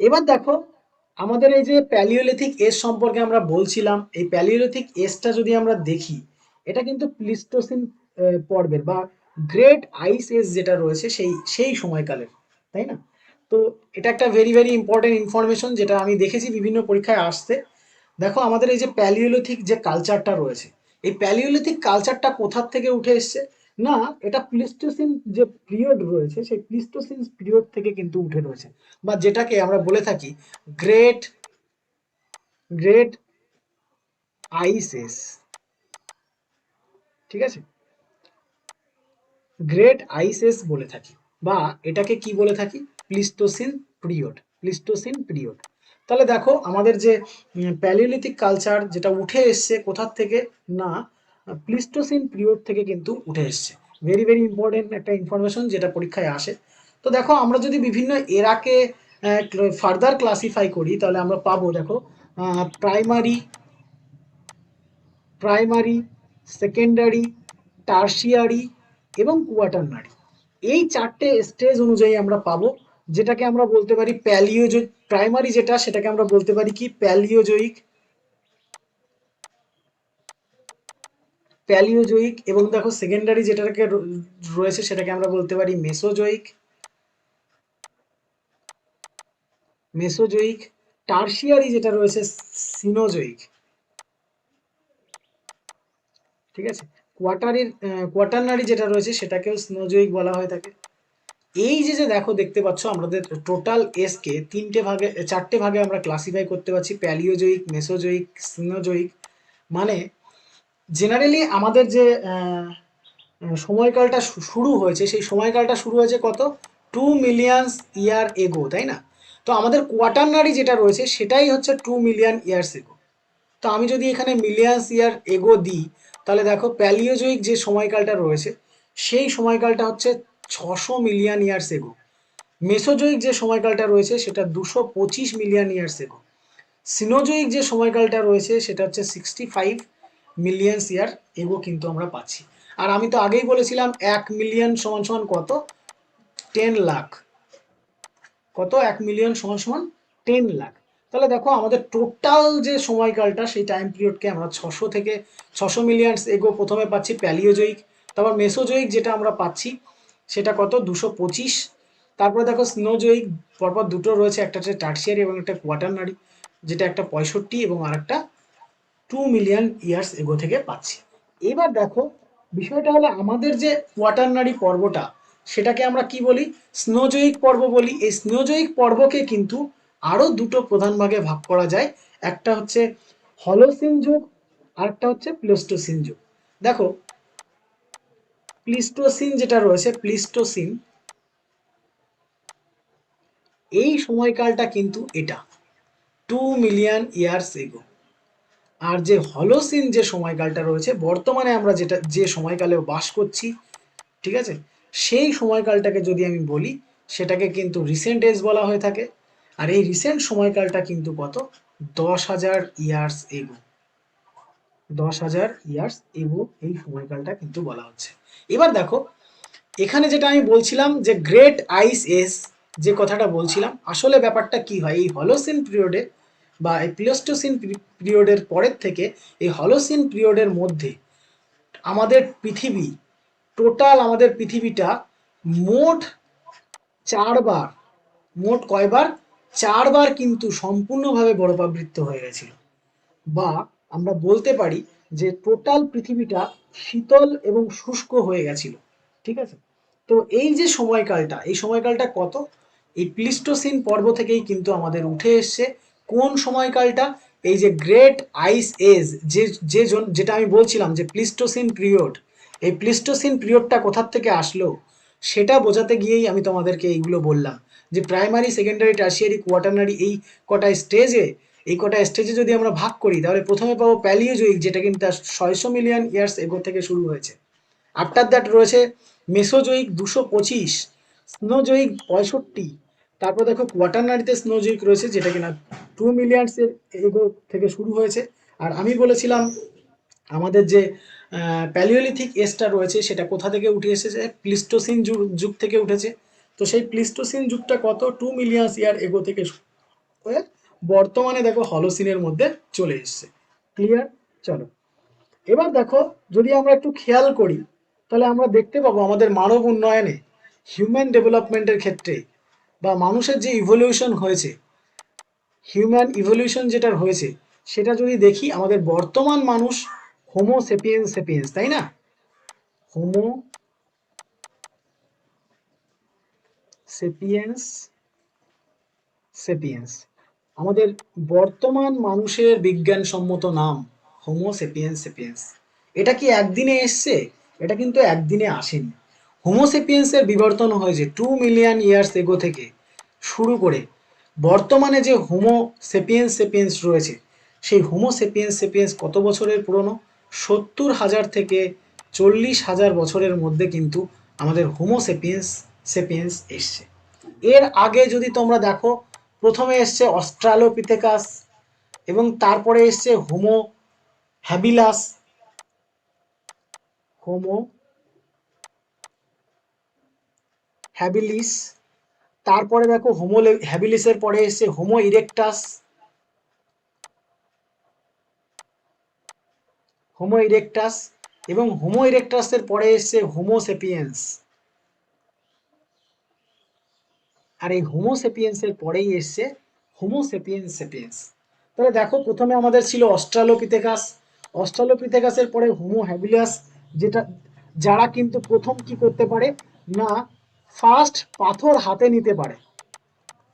এবার দেখো আমাদের এই যে প্যালিওলিথিক এজ সম্পর্কে আমরা বলছিলাম, এই প্যালিওলিথিক এজটা যদি আমরা দেখি, এটা কিন্তু প্লিস্টোসিন পর্বের বা গ্রেট আইস এজ যেটা রয়েছে সেই সেই সময়কালের, তাই না? তো এটা একটা ভেরি ভেরি ইম্পর্টেন্ট ইনফরমেশন, যেটা আমি দেখেছি বিভিন্ন পরীক্ষায় আসতে। দেখো আমাদের এই যে প্যালিওলিথিক যে কালচারটা রয়েছে, এই প্যালিওলিথিক কালচারটা কোথার থেকে উঠে এসছে? না, এটা প্লিস্টোসিন যে পিরিয়ড রয়েছে সেই প্লিস্টোসিন পিরিয়ড থেকে কিন্তু উঠে রয়েছে, বা যেটাকে আমরা বলে থাকি গ্রেট গ্রেট আইস এজ। ঠিক আছে, গ্রেট আইস এজ বলে থাকি, বা এটাকে কি বলে থাকি, প্লিস্টোসিন পিরিয়ড, প্লিস্টোসিন পিরিয়ড। তাহলে দেখো আমাদের যে প্যালিওলিথিক কালচার যেটা উঠে এসছে কোথার থেকে, না প্লিস্টোসিন পিরিয়ড থেকে কিন্তু উঠে এসছে। ভেরি ভেরি ইম্পর্টেন্ট একটা ইনফরমেশন যেটা পরীক্ষায় আসে। তো দেখো আমরা যদি বিভিন্ন এরাকে ফার্দার ক্লাসিফাই করি তাহলে আমরা পাবো, দেখো প্রাইমারি, প্রাইমারি, সেকেন্ডারি, টার্সিয়ারি এবং কোয়াটারনারি, এই চারটে স্টেজ অনুযায়ী আমরা পাবো, যেটাকে আমরা বলতে পারি প্যালিওজোইক। প্রাইমারি যেটা সেটাকে আমরা বলতে পারি কি প্যালিওজোইক, প্যালিওজোইক। এবং দেখো সেকেন্ডারি যেটাকে রয়েছে সেটাকে আমরা বলতে পারি মেসোজোইক, মেসোজোইক। টার্সিয়ারি যেটা রয়েছে সিনোজোইক। ঠিক আছে, কোয়াটারনারি যেটা রয়েছে সেটাকেও সিনোজোইক বলা হয়ে থাকে। এই যে যে দেখো দেখতে পাচ্ছ আমাদের টোটাল এস কে তিনটে ভাগে, চারটে ভাগে আমরা ক্লাসিফাই করতে পারছি, প্যালিওজোইক, মেসোজোইক, সিনোজোইক। মানে জেনারেলি আমাদের যে সময়কালটা শুরু হয়েছে সেই সময়কালটা শুরু হয়েছে কত, 2 মিলিয়ন ইয়ার এগো, তাই না? তো আমাদের কোয়াটারনারি যেটা রয়েছে সেটাই হচ্ছে 2 মিলিয়ন ইয়ার্স এগো। তো আমি যদি এখানে মিলিয়ন্স ইয়ার এগো দিই, তাহলে দেখো প্যালিওজোইক যে সময়কালটা রয়েছে সেই সময়কালটা হচ্ছে 600 মিলিয়ন ইয়ার্স এগো। মেসোজোইক যে সময়কালটা রয়েছে সেটা 225 মিলিয়ন ইয়ার্স এগো। সিনোজোইক যে সময়কালটা রয়েছে সেটা হচ্ছে 65 মিলিয়ন ইয়ার এগো কিন্তু আমরা পাচ্ছি। আর আমি তো আগেই বলেছিলাম 1 মিলিয়ন সমান সমান কত, 10 লাখ। কত, 1 মিলিয়ন সমান সমান 10 লাখ। তাহলে দেখো আমাদের টোটাল যে সময়কালটা সেই টাইম পিরিয়ডকে আমরা 600 এগো প্রথমে পাচ্ছি প্যালিওজোইক, তারপর মেসোজোইক যেটা আমরা পাচ্ছি সেটা কত, 225। তারপরে দেখো স্নোজোইক, পরপর দুটো রয়েছে, একটা হচ্ছে টার্সিয়ারি এবং একটা কোয়াটারনারি, যেটা একটা 65 এবং আরেকটা 2 মিলিয়ন ইয়ার্স এগো থেকে পাচ্ছি। এবার দেখো বিষয়টা হলো আমাদের যে কোয়াটারনারি পর্বটা সেটাকে আমরা কি বলি, স্নোজোইক পর্ব বলি। এই স্নোজোইক পর্বকে কিন্তু আরো দুটো প্রধান ভাগে ভাগ করা যায়, একটা হচ্ছে হলোসিন যুগ, আরেকটা হচ্ছে প্লিস্টোসিন যুগ। দেখো প্লিস্টোসিন যেটা রয়েছে, প্লিস্টোসিন এই সময়কালটা কিন্তু এটা 2 মিলিয়ন ইয়ার্স এগো। আর যে হলোসিন যে সময়কালটা রয়েছে বর্তমানে আমরা যেটা যে সময়কালে বাস করছি, ঠিক আছে, সেই সময়কালটাকে যদি আমি বলি সেটাকে কিন্তু রিসেন্ট এজ বলা হয়ে থাকে। আর এই রিসেন্ট সময়কালটা কিন্তু কত, 10,000 ইয়ার্স এগো, 10,000 ইয়ার্স এগো এই সময়কালটা কিন্তু বলা হচ্ছে। এবার দেখো এখানে যেটা আমি বলছিলাম যে গ্রেট আইস এজ, যে কথাটা বলছিলাম, আসলে ব্যাপারটা কি হয়, এই হলোসিন পিরিয়ডে বা এই প্লিস্টোসিন পিরিয়ডের পরের থেকে এই হলোসিন পিরিয়ডের মধ্যে আমাদের পৃথিবী, টোটাল আমাদের পৃথিবীটা মোট 4 বার, মোট কয়বার, 4 বার কিন্তু সম্পূর্ণভাবে বরফাবৃত হয়ে গেছিল। বা আমরা বলতে পারি যে টোটাল পৃথিবীটা শীতল এবং শুষ্ক হয়ে গেছিল। ঠিক আছে, তো এই যে সময়কালটা, এই সময়কালটা কত, এই প্লিস্টোসিন পর্ব থেকেই কিন্তু আমাদের উঠে এসছে। কোন সময়কালটা, এই যে গ্রেট আইস এজ, যে যেটা আমি বলছিলাম যে প্লিস্টোসিন পিরিয়ড, এই প্লিস্টোসিন পিরিয়ডটা কোথার থেকে আসলো সেটা বোঝাতে গিয়েই আমি তোমাদেরকে এইগুলো বললাম, যে প্রাইমারি, সেকেন্ডারি, টার্সিয়ারি, কোয়াটারনারি, এই কটা স্টেজে, এই কটা স্টেজে যদি আমরা ভাগ করি তাহলে প্রথমে পাবো প্যালিওজোইক, যেটা কিন্তু 600 মিলিয়ন ইয়ার্স এগো থেকে শুরু হয়েছে। আফটার দ্যাট রয়েছে মেসোজোইক 225, স্নোজোইক 65, তারপর দেখো কোয়াটারনারিতে স্নোজোইক রয়েছে যেটা কিনা 2 মিলিয়ন্স এর এগো থেকে শুরু হয়েছে। আর আমি বলেছিলাম আমাদের যে প্যালিওলিথিক এজটা রয়েছে সেটা কোথা থেকে উঠে এসেছে, প্লিস্টোসিন যুগ থেকে উঠেছে। তো সেই প্লিস্টোসিন যুগটা কত 2 মিলিয়ন্স ইয়ার এগো থেকে হয়ে বর্তমানে দেখো হলোসিনের মধ্যে চলে এসছে। ক্লিয়ার? চলো এবার দেখো যদি আমরা একটু খেয়াল করি তাহলে আমরা দেখতে পাবো আমাদের মানব উন্নয়নে হিউম্যান ডেভেলপমেন্টের ক্ষেত্রে বা মানুষের যে ইভলিউশন হয়েছে, হিউম্যান ইভলিউশন যেটা হয়েছে সেটা যদি দেখি আমাদের বর্তমান মানুষ হোমো সেপিয়েন্স সেপিয়েন্স, তাই না? হোমো সেপিয়েন্স সেপিয়েন্স আমাদের বর্তমান মানুষের বিজ্ঞানসম্মত নাম হোমো সেপিয়েন্স সেপিয়েন্স। এটা কি একদিনে এসছে? এটা কিন্তু একদিনে আসেনি। হোমো সেপিয়েন্সের বিবর্তন হয়েছে 2 মিলিয়ন ইয়ার্স এগো থেকে শুরু করে বর্তমানে যে হোমো সেপিয়েন্স সেপিয়েন্স রয়েছে সেই হোমো সেপিয়েন্স সেপিয়েন্স কত বছরের পুরনো? 70,000 থেকে 40,000 বছরের মধ্যে কিন্তু আমাদের হোমো সেপিয়েন্স সেপিয়েন্স এসছে। এর আগে যদি তোমরা দেখো প্রথমে এসছে অস্ট্রালোপিথেকাস এবং তারপরে এসছে হোমো হ্যাবিলাস, হোমো হ্যাবিলিস, তারপরে দেখো হোমো হ্যাবিলিসের পরে এসছে হোমো ইরেকটাস, হোমো ইরেকটাস এবং হোমো ইরেকটাসের পরে এসছে হোমো সেপিয়েন্স। আর এই হোমো সেপিয়েন্সের পরেই এসছে হোমো সেপিয়েন্স সেপিয়েন্স। তাহলে দেখো প্রথমে আমাদের ছিল অস্ট্রালোপিথেকাস, অস্ট্রালোপিথেকাসের পরে হোমো হ্যাবিলাস, যেটা যারা কিন্তু প্রথম কি করতে পারে না ফার্স্ট পাথর হাতে নিতে পারে।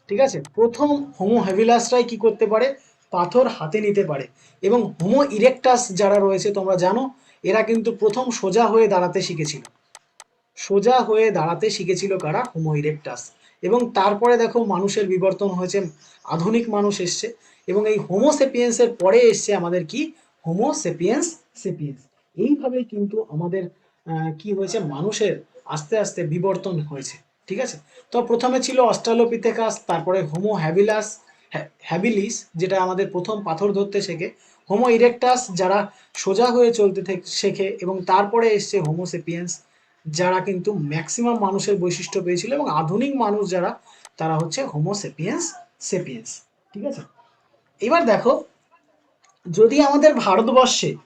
ঠিক আছে, প্রথম হোমো হ্যাবিলাসরাই কি করতে পারে পাথর হাতে নিতে পারে। এবং হোমো ইরেকটাস যারা রয়েছে তোমরা জানো এরা কিন্তু প্রথম সোজা হয়ে দাঁড়াতে শিখেছিল, সোজা হয়ে দাঁড়াতে শিখেছিল কারা? Homo erectus. এবং তারপরে দেখো মানুষের বিবর্তন হয়েছে, আধুনিক মানুষ এসছে এবং এই হোমো সেপিয়েন্সের পরে এসছে আমাদের কি হোমো সেপিয়েন্স সেপিয়েন্স। এইভাবেই কিন্তু আমাদের কি হয়েছে মানুষের আস্তে আস্তে বিবর্তন হয়েছে। ঠিক আছে, তো প্রথমে ছিল অস্ট্রালোপিথেকাস, তারপরে হোমো হ্যাবিলাস হ্যাবিলিস যেটা আমাদের প্রথম পাথর ধরতে শেখে, হোমো ইরেকটাস যারা সোজা হয়ে চলতে শেখে এবং তারপরে এসছে হোমো সেপিয়েন্স যারা কিন্তু ম্যাক্সিমাম মানুষের বৈশিষ্ট্য পেয়েছিল এবং আধুনিক মানুষ যারা তারা হচ্ছে হোমো সেপিয়েন্স সেপিয়েন্স। ঠিক আছে, এবার দেখো যদি আমাদের ভারতবর্ষের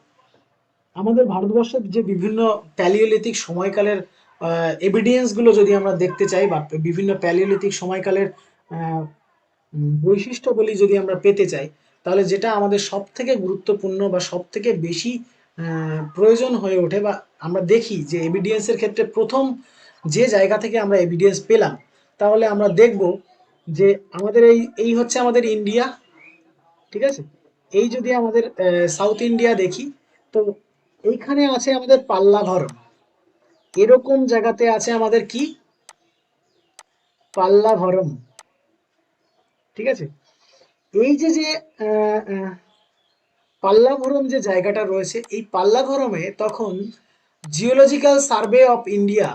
যে বিভিন্ন প্যালিওলিথিক সময়কালের এভিডেন্সগুলো যদি আমরা দেখতে চাই বা বিভিন্ন প্যালিওলিথিক সময়কালের আহ, বৈশিষ্ট্যগুলি যদি আমরা পেতে চাই তাহলে যেটা আমাদের সব থেকে গুরুত্বপূর্ণ বা সব থেকে বেশি প্রয়োজন হয়ে ওঠে বা আমরা দেখি যে এভিডেন্সের ক্ষেত্রে প্রথম যে জায়গা থেকে আমরা এভিডেন্স পেলাম তাহলে আমরা দেখব যে আমাদের এই এই হচ্ছে আমাদের ইন্ডিয়া। ঠিক আছে, এই যদি আমাদের সাউথ ইন্ডিয়া দেখি তো এইখানে আছে আমাদের পাল্লাভরম, এরকম জায়গাতে আছে আমাদের কি পাল্লাভরম। ঠিক আছে, এই যে যে আহ, আহ, পাল্লাভরম যে জায়গাটা রয়েছে এই পাল্লাভরমে তখন geological survey of India,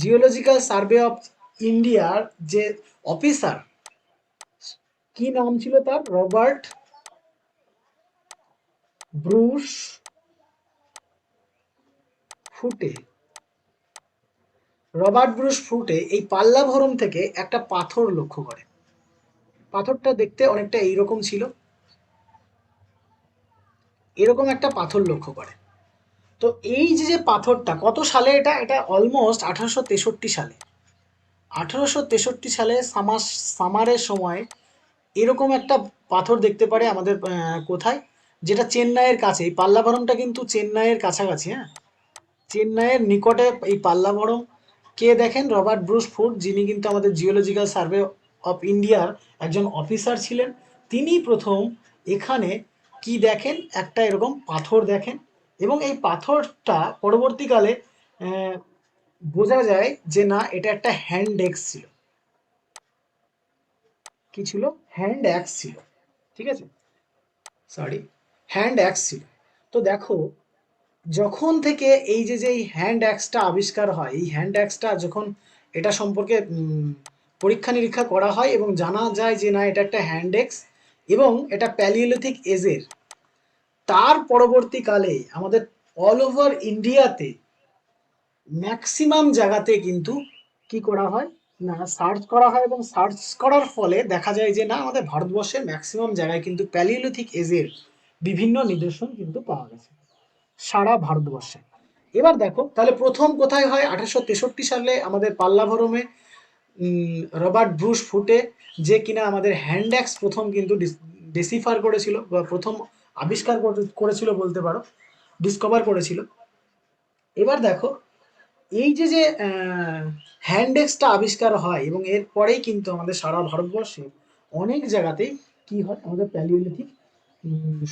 geological survey of ইন্ডিয়ার যে অফিসার, কি নাম ছিল তার? রবার্ট ব্রুস ফুটে। রবার্ট ব্রুস ফুটে এই পাল্লাভরম থেকে একটা পাথর লক্ষ্য করে। পাথরটা দেখতে অনেকটা এইরকম ছিল, এরকম একটা পাথর লক্ষ্য করে। তো এই যে যে পাথরটা কত সালে, এটা এটা অলমোস্ট 1863 সালে, 1863 সালে সামারের সময় এরকম একটা পাথর দেখতে পারে আমাদের কোথায়, যেটা চেন্নাইয়ের কাছে। এই পাল্লাভরমটা কিন্তু চেন্নাইয়ের কাছাকাছি, হ্যাঁ, চেন্নাইয়ের নিকটে এই পাল্লাভরম। কে দেখেন? রবার্ট ব্রুস ফুট, যিনি কিন্তু আমাদের জিওলজিক্যাল সার্ভে অফ ইন্ডিয়ার একজন অফিসার ছিলেন। তিনি প্রথম এখানে কি দেখেন, একটা এরকম পাথর দেখেন এবং এই পাথরটা পরবর্তীকালে আহ, বোঝা যায় যে না এটা একটা হ্যান্ড এক্স ছিল। কি ছিল? হ্যান্ড অ্যাক্স ছিল। ঠিক আছে, সরি, হ্যান্ড অ্যাক্স ছিল। তো দেখো যখন থেকে এই যে হ্যান্ড অ্যাক্সটা আবিষ্কার হয়, এই হ্যান্ড অ্যাক্সটা যখন এটা সম্পর্কে পরীক্ষা নিরীক্ষা করা হয় এবং জানা যায় যে না এটা একটা হ্যান্ড অ্যাক্স এবং এটা প্যালিওলিথিক এজের, তার পরবর্তীকালে আমাদের অল ওভার ইন্ডিয়াতে ম্যাক্সিমাম জায়গাতে কিন্তু কি করা হয় না সার্চ করা হয় এবং সার্চ করার ফলে দেখা যায় যে না আমাদের ভারতবর্ষের ম্যাক্সিমাম জায়গায় কিন্তু প্যালিওলিথিক এজের বিভিন্ন নিদর্শন কিন্তু পাওয়া গেছে সারা ভারতবর্ষে। এবার দেখো তাহলে প্রথম কোথায় হয়, 1863 সালে আমাদের পাল্লাভরমে রবার্ট ব্রুস ফুটে, যে কিনা আমাদের হ্যান্ড অ্যাক্স প্রথম কিন্তু ডেসিফার করেছিল বা প্রথম আবিষ্কার করেছিল বলতে পারো, ডিসকভার করেছিল। এবার দেখো এই যে হ্যান্ড এক্সটা আবিষ্কার হয় এবং এরপরেই কিন্তু আমাদের সারা ভারতবর্ষে অনেক জায়গাতেই কি হয় আমাদের প্যালিওলিথিক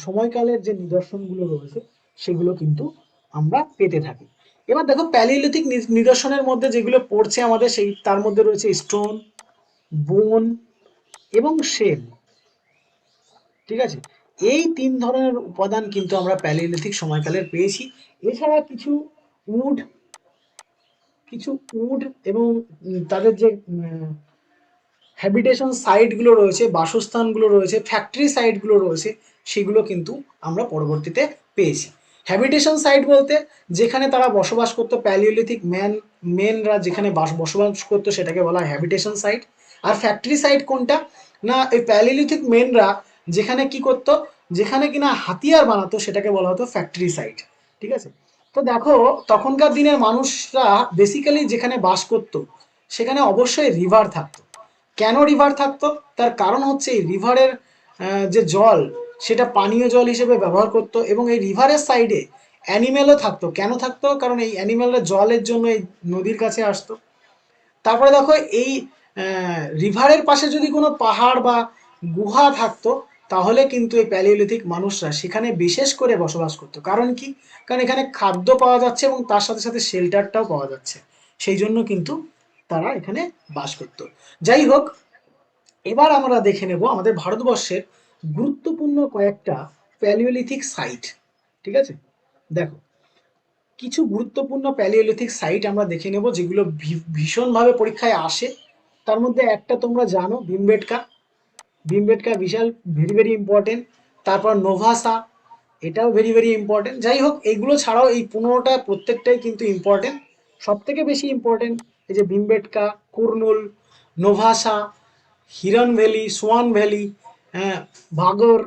সময়কালের যে নিদর্শনগুলো রয়েছে সেগুলো কিন্তু আমরা পেতে থাকি। এবার দেখো প্যালিওলিথিক নিদর্শনের মধ্যে যেগুলো পড়ছে আমাদের সেই তার মধ্যে রয়েছে স্টোন, বোন এবং শেল। ঠিক আছে, এই তিন ধরনের উপাদান কিন্তু আমরা প্যালিওলিথিক সময়কালের পেয়েছি। এছাড়া উড কিছু উড এবং তাদের যে হ্যাবিটেশন সাইটগুলো রয়েছে, বাসস্থানগুলো রয়েছে, ফ্যাক্টরি সাইটগুলো রয়েছে, সেগুলো কিন্তু আমরা পরবর্তীতে পেয়েছি। হ্যাবিটেশন সাইট বলতে যেখানে তারা বসবাস করতো, প্যালিওলিথিক মেনরা যেখানে বসবাস করতো সেটাকে বলা হয় হ্যাবিটেশন সাইট। আর ফ্যাক্টরি সাইট কোনটা না এই প্যালিওলিথিক মেনরা যেখানে কি করতো, যেখানে কিনা হাতিয়ার বানাতো সেটাকে বলা হতো ফ্যাক্টরি সাইট। ঠিক আছে, তো দেখো তখনকার দিনের মানুষরা বেসিক্যালি যেখানে বাস করতো সেখানে অবশ্যই রিভার থাকতো। কেন রিভার থাকতো, তার কারণ হচ্ছে এই রিভারের যে জল সেটা পানীয় জল হিসেবে ব্যবহার করতো এবং এই রিভারের সাইডে অ্যানিমেলও থাকতো। কেন থাকতো, কারণ এই অ্যানিমেলরা জলের জন্য এই নদীর কাছে আসতো। তারপরে দেখো এই রিভারের পাশে যদি কোনো পাহাড় বা গুহা থাকতো তাহলে কিন্তু এই প্যালিওলিথিক মানুষরা সেখানে বিশেষ করে বসবাস করতো। কারণ কি, কারণ এখানে খাদ্য পাওয়া যাচ্ছে এবং তার সাথে সাথে শেল্টারটাও পাওয়া যাচ্ছে, সেই জন্য কিন্তু তারা এখানে বাস করতো। যাই হোক, এবার আমরা দেখে নেব আমাদের ভারতবর্ষের গুরুত্বপূর্ণ কয়েকটা প্যালিওলিথিক সাইট। ঠিক আছে, দেখো কিছু গুরুত্বপূর্ণ প্যালিওলিথিক সাইট আমরা দেখে নেব যেগুলো ভীষণভাবে পরীক্ষায় আসে। তার মধ্যে একটা তোমরা জানো ভীমবেটকা, ভীমবেটকা বিশাল ভেরি ভেরি ইম্পর্টেন্ট। তারপর নোভাসা, এটাও ভেরি ভেরি ইম্পর্টেন্ট। যাই হোক এইগুলো ছাড়াও এই 15টা প্রত্যেকটাই কিন্তু ইম্পর্টেন্ট। সব থেকে বেশি ইম্পর্টেন্ট এই যে ভীমবেটকা, কুর্নুল, নোভাসা, হিরন ভ্যালি, সোয়ান ভ্যালি, হ্যাঁ, ভাগর,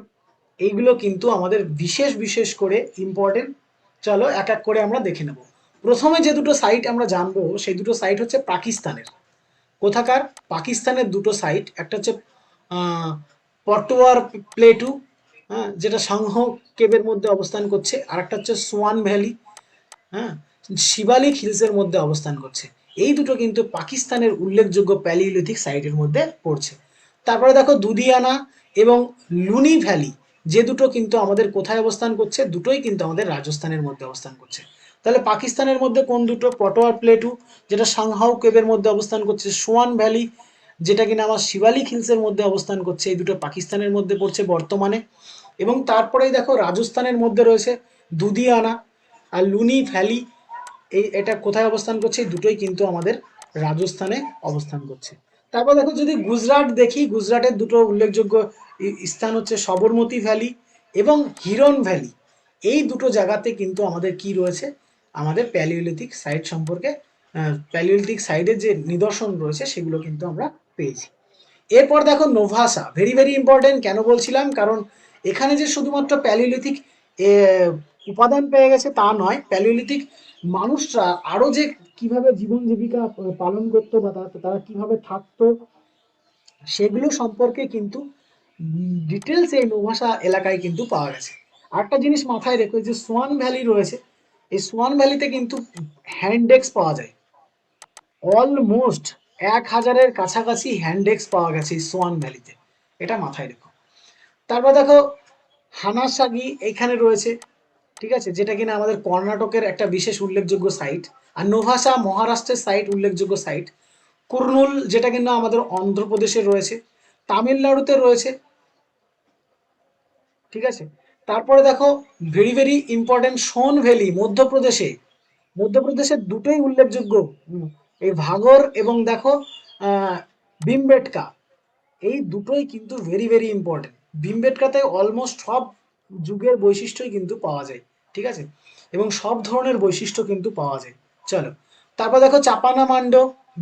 এইগুলো কিন্তু আমাদের বিশেষ বিশেষ করে ইম্পর্টেন্ট। চলো এক এক করে আমরা দেখে নেব। প্রথমে যে দুটো সাইট আমরা জানবো সেই দুটো সাইট হচ্ছে পাকিস্তানের। কোথাকার, পাকিস্তানের দুটো সাইট, একটা হচ্ছে পটোয়ার প্লেটু, হ্যাঁ, যেটা সংহ কেবের মধ্যে অবস্থান করছে, আর একটা হচ্ছে সোয়ান ভ্যালি, হ্যাঁ, শিবালিক হিলসের মধ্যে অবস্থান করছে। এই দুটো কিন্তু পাকিস্তানের উল্লেখযোগ্য প্যালিওলিথিক সাইটের মধ্যে পড়ছে। তারপরে দেখো দুদিয়ানা এবং লুনি ভ্যালি, যে দুটো কিন্তু আমাদের কোথায় অবস্থান করছে, দুটোই কিন্তু আমাদের রাজস্থানের মধ্যে অবস্থান করছে। তাহলে পাকিস্তানের মধ্যে কোন দুটো, পটোয়ার প্লেটু যেটা সাংহাউ কেবের মধ্যে অবস্থান করছে, সোয়ান ভ্যালি যেটা কিনা আমার শিবালিক হিলসের মধ্যে অবস্থান করছে, এই দুটো পাকিস্তানের মধ্যে পড়ছে বর্তমানে। এবং তারপরেই দেখো রাজস্থানের মধ্যে রয়েছে দুদিয়ানা আর লুনি ভ্যালি, এটা কোথায় অবস্থান করছে, এই দুটোই কিন্তু আমাদের রাজস্থানে অবস্থান করছে। তারপর দেখো যদি গুজরাট দেখি, গুজরাটের দুটো উল্লেখযোগ্য স্থান হচ্ছে সবরমতী ভ্যালি এবং হিরন ভ্যালি। এই দুটো জায়গাতে কিন্তু আমাদের কি রয়েছে, আমাদের প্যালিওলিথিক সাইট সম্পর্কে প্যালিওলিথিক সাইডের যে নিদর্শন রয়েছে সেগুলো কিন্তু আমরা পেয়েছি। এরপর দেখো নোভাসা, ভেরি ভেরি ইম্পর্টেন্ট। কেন বলছিলাম, কারণ এখানে যে শুধুমাত্র প্যালিওলিথিক উপাদান পেয়ে গেছে তা নয়, প্যালিওলিথিক মানুষরা আরো যে কিভাবে জীবন জীবিকা পালন করতো বা তারা কিভাবে থাকতো সেগুলো সম্পর্কে কিন্তু ডিটেলস এই নোভাসা এলাকায় কিন্তু পাওয়া গেছে। আরেকটা জিনিস মাথায় রেখো, যে সোয়ান ভ্যালি রয়েছে, এই সোয়ান ভ্যালিতে কিন্তু হ্যান্ডেক্স পাওয়া যায়। অলমোস্ট 1000-এর কাছাকাছি হ্যান্ডেক্স পাওয়া গেছে এই সোয়ান ভ্যালিতে, এটা মাথায় রেখো। তারপর দেখো হানাসাগি এখানে রয়েছে, ঠিক আছে, যেটা কিনা আমাদের কর্ণাটকের একটা বিশেষ উল্লেখযোগ্য সাইট। আর নোভাসা মহারাষ্ট্রের সাইট, উল্লেখযোগ্য সাইট। কুর্নুল যেটা কিনা আমাদের অন্ধ্রপ্রদেশে রয়েছে, তামিলনাড়ুতে রয়েছে। ঠিক আছে, তারপরে দেখো ভেরি ভেরি ইম্পর্টেন্ট সোন ভ্যালি মধ্যপ্রদেশে, মধ্যপ্রদেশের দুটোই উল্লেখযোগ্য। এই ভাগর এবং দেখো ভীমবেটকা, এই দুটোই কিন্তু ভেরি ভেরি ইম্পর্টেন্ট। ভীমবেটকাতে অলমোস্ট সব যুগের বৈশিষ্ট্যই কিন্তু পাওয়া যায়, ঠিক আছে, এবং সব ধরনের বৈশিষ্ট্য কিন্তু পাওয়া যায়। চলো, তারপর দেখো চাপানা মান্ড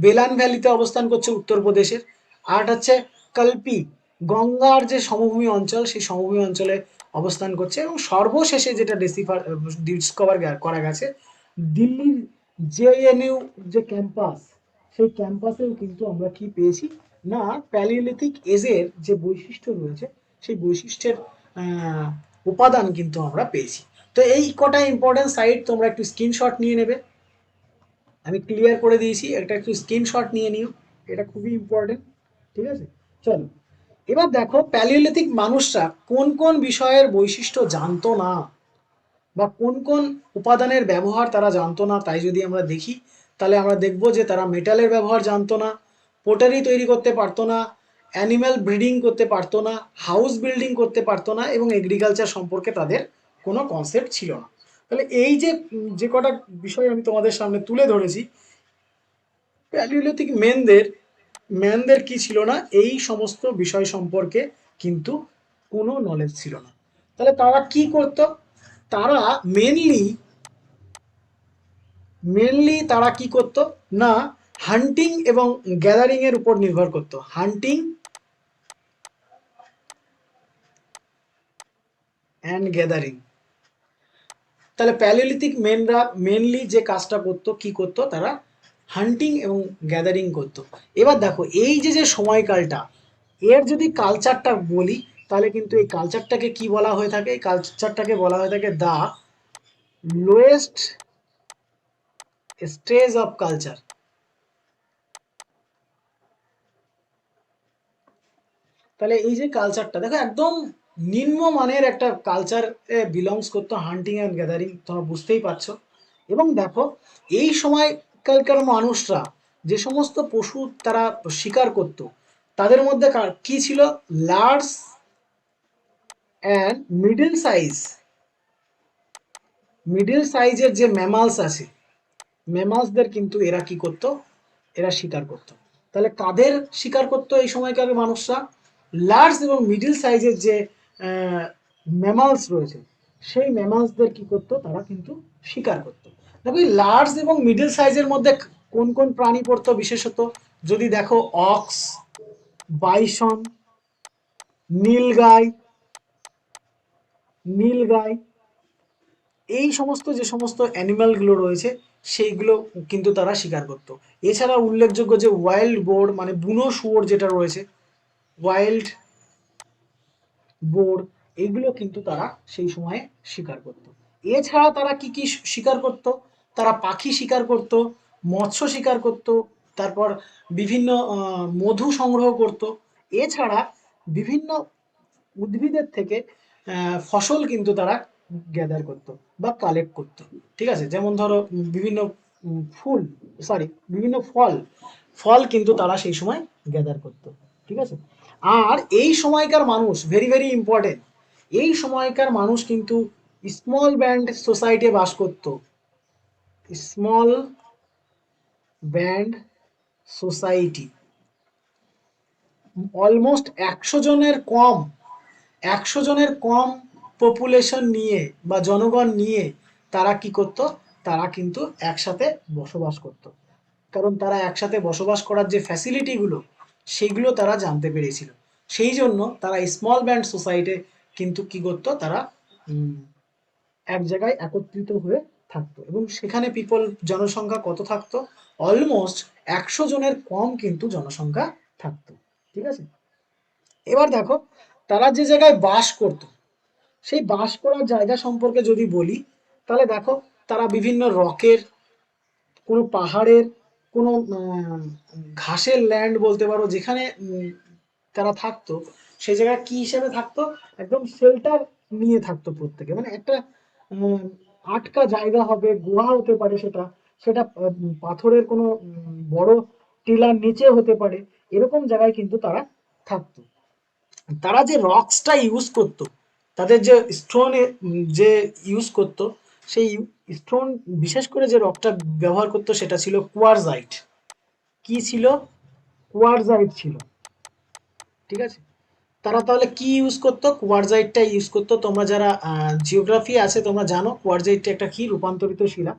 বেলান ভ্যালিতে অবস্থান করছে উত্তরপ্রদেশের। আর হচ্ছে কালপি, গঙ্গার যে সমভূমি অঞ্চল সেই সমভূমি অঞ্চলে অবস্থান করছে। এবং সর্বশেষে যেটা ডিসকভার করা গেছে, দিল্লির জেএনইউ যে ক্যাম্পাস, সেই ক্যাম্পাসেও কিন্তু আমরা কি পেয়েছি না, প্যালিওলিথিক এজের যে বৈশিষ্ট্য রয়েছে সেই বৈশিষ্ট্যের আহ, উপাদান কিন্তু আমরা পেয়েছি। তো এই কটা ইম্পর্টেন্ট সাইট তোমরা একটু স্ক্রিনশট নিয়ে নেবে, আমি ক্লিয়ার করে দিয়েছি, একটা একটু স্ক্রিনশট নিয়ে নিও, এটা খুবই ইম্পর্টেন্ট, ঠিক আছে। চলো, এবার দেখো প্যালিওলিথিক মানুষরা কোন কোন বিষয়ের বৈশিষ্ট্য জানতো না, বা কোন কোন উপাদানের ব্যবহার তারা জানতো না। তাই যদি আমরা দেখি তাহলে আমরা দেখব যে তারা মেটালের ব্যবহার জানতো না, পোটারি তৈরি করতে পারতো না, অ্যানিম্যাল ব্রিডিং করতে পারতো না, হাউস বিল্ডিং করতে পারতো না, এবং এগ্রিকালচার সম্পর্কে তাদের কোনো কনসেপ্ট ছিল না। তাহলে এই যে যে কটা বিষয় আমি তোমাদের সামনে তুলে ধরেছি, প্যালিওলিথিক ম্যানদের কি ছিল না, এই সমস্ত বিষয় সম্পর্কে কিন্তু কোনো নলেজ ছিল না। তাহলে তারা কি করতো, তারা মেনলি মেনলি তারা কি করত না, হান্টিং এবং গ্যাদারিং এর উপর নির্ভর করত, হান্টিং অ্যান্ড গ্যাদারিং। তাহলে প্যালিওলিথিক মেনরা মেনলি যে কাজটা করতো, কি করতো তারা, হান্টিং এবং গ্যাদারিং করতো। এবার দেখো এই যে যে সময়কালটা, এর যদি কালচারটা বলি তাহলে কিন্তু এই কালচারটাকে কি বলা হয়ে থাকে, এই কালচারটাকে বলা হয়ে থাকে the lowest stage of culture. তাহলে এই যে কালচারটা দেখো একদম নিম্নমানের একটা কালচার বিলংস করতো, হান্টিং অ্যান্ড গ্যাদারিং, তোমরা বুঝতেই পারছো। এবং দেখো এই সময়কালকার মানুষরা যে সমস্ত পশু তারা শিকার করত, তাদের মধ্যে কি ছিল, লার্জ অ্যান্ড মিডল সাইজের যে ম্যামালস আছে, ম্যামালসদের কিন্তু এরা কি করত, এরা শিকার করত। তাহলে কাদের শিকার করতো এই সময়কার মানুষরা, লার্জ এবং মিডিল সাইজের যে ম্যামালস রয়েছে সেই ম্যামালসদের কি করতো, তারা কিন্তু শিকার করতো। দেখো এই লার্জ এবং মিডিল সাইজের মধ্যে কোন কোন প্রাণী পড়তো বিশেষত, যদি দেখো অক্স, বাইসন, নীলগাই, নীলগাই, এই সমস্ত যে সমস্ত অ্যানিমালগুলো রয়েছে সেইগুলো কিন্তু তারা শিকার করতো। এছাড়া উল্লেখযোগ্য যে ওয়াইল্ড বোর মানে বুনো শুয়োর যেটা রয়েছে, ওয়াইল্ড বোর, এইগুলো কিন্তু তারা সেই সময়ে শিকার করত। এছাড়া তারা কি কি শিকার করত, তারা পাখি শিকার করত, মৎস্য শিকার করত, তারপর বিভিন্ন মধু সংগ্রহ করত। এছাড়া বিভিন্ন উদ্ভিদের থেকে ফসল কিন্তু তারা গ্যাদার করত বা কালেক্ট করত, ঠিক আছে। যেমন ধরো বিভিন্ন ফুল, সরি বিভিন্ন ফল, ফল কিন্তু তারা সেই সময় গ্যাদার করত, ঠিক আছে। আর এই সময়কার মানুষ ভেরি ভেরি ইম্পর্টেন্ট, এই সময়কার মানুষ কিন্তু স্মল ব্যান্ড সোসাইটি বাস করত, স্মল ব্যান্ড সোসাইটি, অলমোস্ট 100 জনের কম পপুলেশন নিয়ে বা জনগণ নিয়ে তারা কি করত, তারা কিন্তু একসাথে বসবাস করত। কারণ তারা একসাথে বসবাস করার যে ফ্যাসিলিটিগুলো সেগুলো তারা জানতে পেরেছিল। সেই জন্য তারা স্মল ব্যান্ড সোসাইটি কিন্তু কি করত, তারা এক জায়গায় একত্রিত হয়ে থাকতো। এবং সেখানে জনসংখ্যা কত থাকতো, অলমোস্ট 100 জনের কম কিন্তু জনসংখ্যা থাকতো, ঠিক আছে। এবার দেখো তারা যে জায়গায় বাস করত, সেই বাস করার জায়গা সম্পর্কে যদি বলি তাহলে দেখো তারা বিভিন্ন রকের, কোনো পাহাড়ের, কোনো ঘাসের ল্যান্ড বলতে পারো, যেখানে তারা থাকতো সেই জায়গায় কি হিসেবে থাকতো, একদম শেল্টার নিয়ে থাকতো প্রত্যেকে, মানে একটা উম, আটকা জায়গা হবে, গুহা হতে পারে সেটা, সেটা পাথরের কোনো বড় টিলার নিচে হতে পারে, এরকম জায়গায় কিন্তু তারা থাকতো। তারা যে রক্সটা ইউজ করতো তাদের যে স্টোন যে ইউজ করতো, সেই স্টোন বিশেষ করে যে রকটা ব্যবহার করতো সেটা ছিল কোয়ারজাইট। কি ছিল? কোয়ারজাইট ছিল। ঠিক আছে, তারা তাহলে কি ইউজ করতো? কোয়ারজাইটটা ইউজ করতো। তোমরা যারা জিওগ্রাফি আছে তোমরা জানো কোয়ারজাইটটা একটা কি রূপান্তরিত শিলা।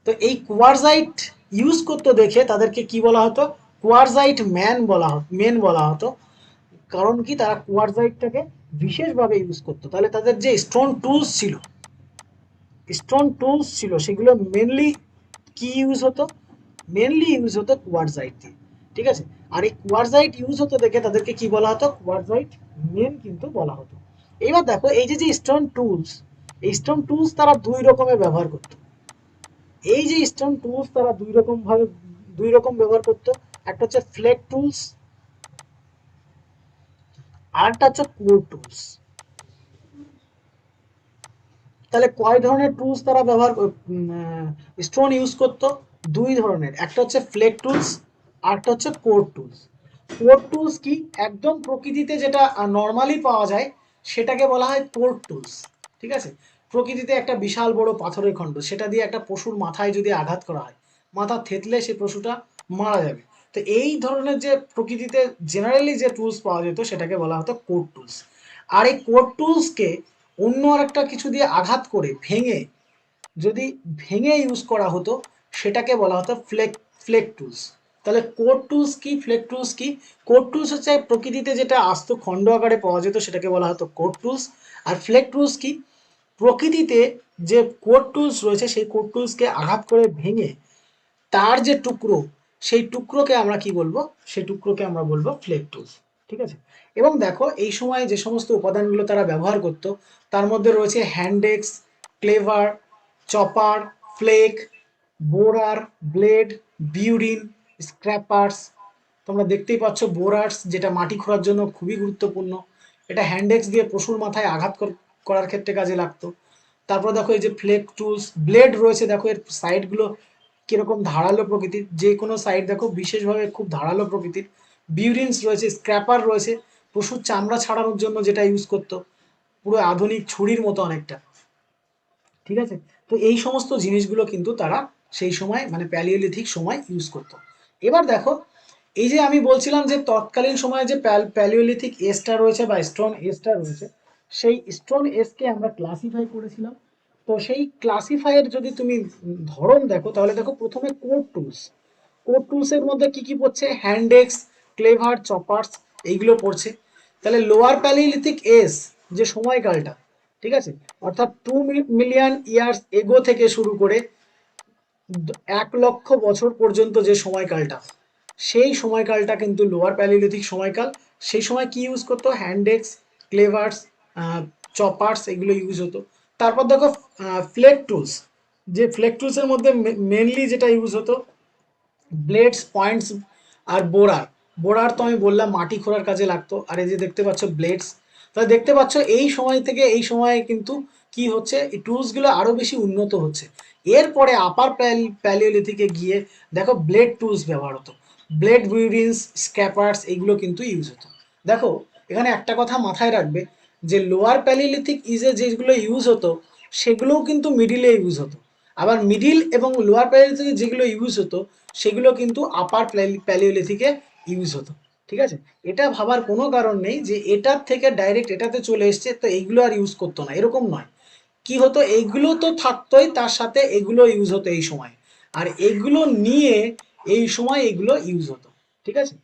তো এই কোয়ারজাইট ইউজ করতো দেখে তাদেরকে কি বলা হতো? কোয়ারজাইট মেন বলা হতো। কারণ কি, তারা কোয়ারজাইটটাকে বিশেষভাবে ইউজ করতো। তাহলে তাদের যে স্টোন টুলস ছিল সেগুলো মেনলি কি ইউজ হতো? মেনলি ইউজ হতো কোয়ারজাইট দিয়ে। ঠিক আছে, আর এই কোয়ারজাইট ইউজ হতো দেখে তাদেরকে কি বলা হতো? কোয়ারজাইট মেন কিন্তু বলা হতো। এবার দেখো এই যে যে স্টোন টুলস, এই স্টোন টুলস তারা দুই রকমের ব্যবহার করতো। এই যে স্টোন টুলস তারা দুই রকম ব্যবহার করতো। একটা হচ্ছে ফ্লেক টুলস, আর একটা হচ্ছে কোর টুলস। তাহলে কয় ধরনের টুলস তারা স্টোন ইউজ করতো? দুই ধরনের, একটা হচ্ছে ফ্লেক টুলস, আর একটা হচ্ছে কোর টুলস। কোর টুলস কি? একদম প্রকৃতিতে যেটা নর্মালি পাওয়া যায় সেটাকে বলা হয় কোর টুলস। ঠিক আছে, প্রকৃতিতে একটা বিশাল বড় পাথরের খণ্ড, সেটা দিয়ে একটা পশুর মাথায় যদি আঘাত করা হয়, মাথা থেতলে সেই পশুটা মারা যাবে। তো এই ধরনের যে প্রকৃতিতে জেনারেলি যে টুলস পাওয়া যেত সেটাকে বলা হতো কোর টুলস। আর এই কোর টুলসকে অন্য আরেকটা কিছু দিয়ে আঘাত করে যদি ভেঙে ইউজ করা হতো সেটাকে বলা হতো ফ্লেক টুলস। তাহলে কোর টুলস কি, ফ্লেক টুলস কি? কোর টুলস হচ্ছে প্রকৃতিতে যেটা আস্ত খণ্ড আকারে পাওয়া যেত সেটাকে বলা হতো কোর টুলস। আর ফ্লেক টুলস কি? প্রকৃতিতে যে কোর টুলস রয়েছে সেই কোর টুলসকে আঘাত করে ভেঙে তার যে টুকরো, সেই টুকরোকে আমরা কি বলবো? সেই টুকরোকে আমরা বলবো ফ্লেক টুলস। ঠিক আছে, এবং দেখো এই সময় যে সমস্ত উপাদানগুলো তারা ব্যবহার করত তার মধ্যে রয়েছে হ্যান্ডেক্স, ক্লেভার, চপার, ফ্লেক, বোরার, ব্লেড, বিউরিন, স্ক্র্যাপার্স। তোমরা দেখতেই পাচ্ছ বোরার্স, যেটা মাটি খোঁড়ার জন্য খুবই গুরুত্বপূর্ণ। এটা হ্যান্ডেক্স দিয়ে পশুর মাথায় আঘাত করার ক্ষেত্রে কাজে লাগতো। তারপর দেখো এই যে ফ্লেক টুলস, ব্লেড রয়েছে, দেখো এর সাইডগুলো কিরকম ধারালো প্রকৃতির, যে কোনো সাইড দেখো বিশেষভাবে খুব ধারালো প্রকৃতির। বিউরিনস রয়েছে, স্ক্র্যাপার রয়েছে, পশুর চামড়া ছাড়ানোর জন্য যেটা ইউজ করতো, পুরো আধুনিক ছুরির মতো অনেকটা। ঠিক আছে, তো এই সমস্ত জিনিসগুলো কিন্তু তারা সেই সময় মানে প্যালিওলিথিক সময় ইউজ করতো। এবার দেখো এই যে আমি বলছিলাম যে তৎকালীন সময়ে যে প্যালিওলিথিক এজটা রয়েছে বা স্টোন এজটা রয়েছে, সেই স্টোন এজকে আমরা ক্লাসিফাই করেছিলাম। তো সেই ক্লাসিফাইয়ের যদি তুমি ধরন দেখো, তাহলে দেখো প্রথমে কোর টুলস। কোর টুলসের মধ্যে কি কি পড়ছে? হ্যান্ডেক্স, ক্লেভার, চপার্স, এইগুলো পড়ছে। তাহলে লোয়ার প্যালিওলিথিক এজ যে সময়কালটা, ঠিক আছে, অর্থাৎ 2 মিলিয়ন ইয়ার্স এগো থেকে শুরু করে 1 লক্ষ বছর পর্যন্ত যে সময়কালটা, সেই সময়কালটা কিন্তু লোয়ার প্যালিওলিথিক সময়কাল। সেই সময় কি ইউজ করতো? হ্যান্ডেক্স, ক্লেভার্স, চপার্স, এগুলো ইউজ হতো। তারপর দেখো ফ্লেক টুলস, যে ফ্লেক টুলসের মধ্যে মেনলি যেটা ইউজ হতো ব্লেডস, পয়েন্টস, আর বোরার। বোরার তো আমি বললাম মাটি খোঁড়ার কাজে লাগতো। আর এই যে দেখতে পাচ্ছ ব্লেডস, তাহলে দেখতে পাচ্ছ এই সময় থেকে এই সময়ে কিন্তু কি হচ্ছে, এই টুলসগুলো আরো বেশি উন্নত হচ্ছে। এরপরে আপার প্যালিওলিথিকে গিয়ে দেখো ব্লেড টুলস ব্যবহার হতো, ব্লেড, বিউরিন্স, স্ক্যাপার্স, এগুলো কিন্তু ইউজ হতো। দেখো এখানে একটা কথা মাথায় রাখবে যে লোয়ার প্যালিওলিথিক ইজে যেগুলো ইউজ হতো সেগুলোও কিন্তু মিডিলে ইউজ হতো। আবার মিডিল এবং লোয়ার প্যালিওলিথিকে যেগুলো ইউজ হতো সেগুলো কিন্তু আপার প্যালিওলিথিকে ইউজ হতো। ঠিক আছে, এটা ভাবার কোনো কারণ নেই যে এটার থেকে ডাইরেক্ট এটাতে চলে এসছে তো এইগুলো আর ইউজ করতো না, এরকম নয়। কি হতো, এইগুলো তো থাকতোই, তার সাথে এগুলো ইউজ হতো এই সময়, আর এগুলো নিয়ে এই সময় এগুলো ইউজ হতো। ঠিক আছে,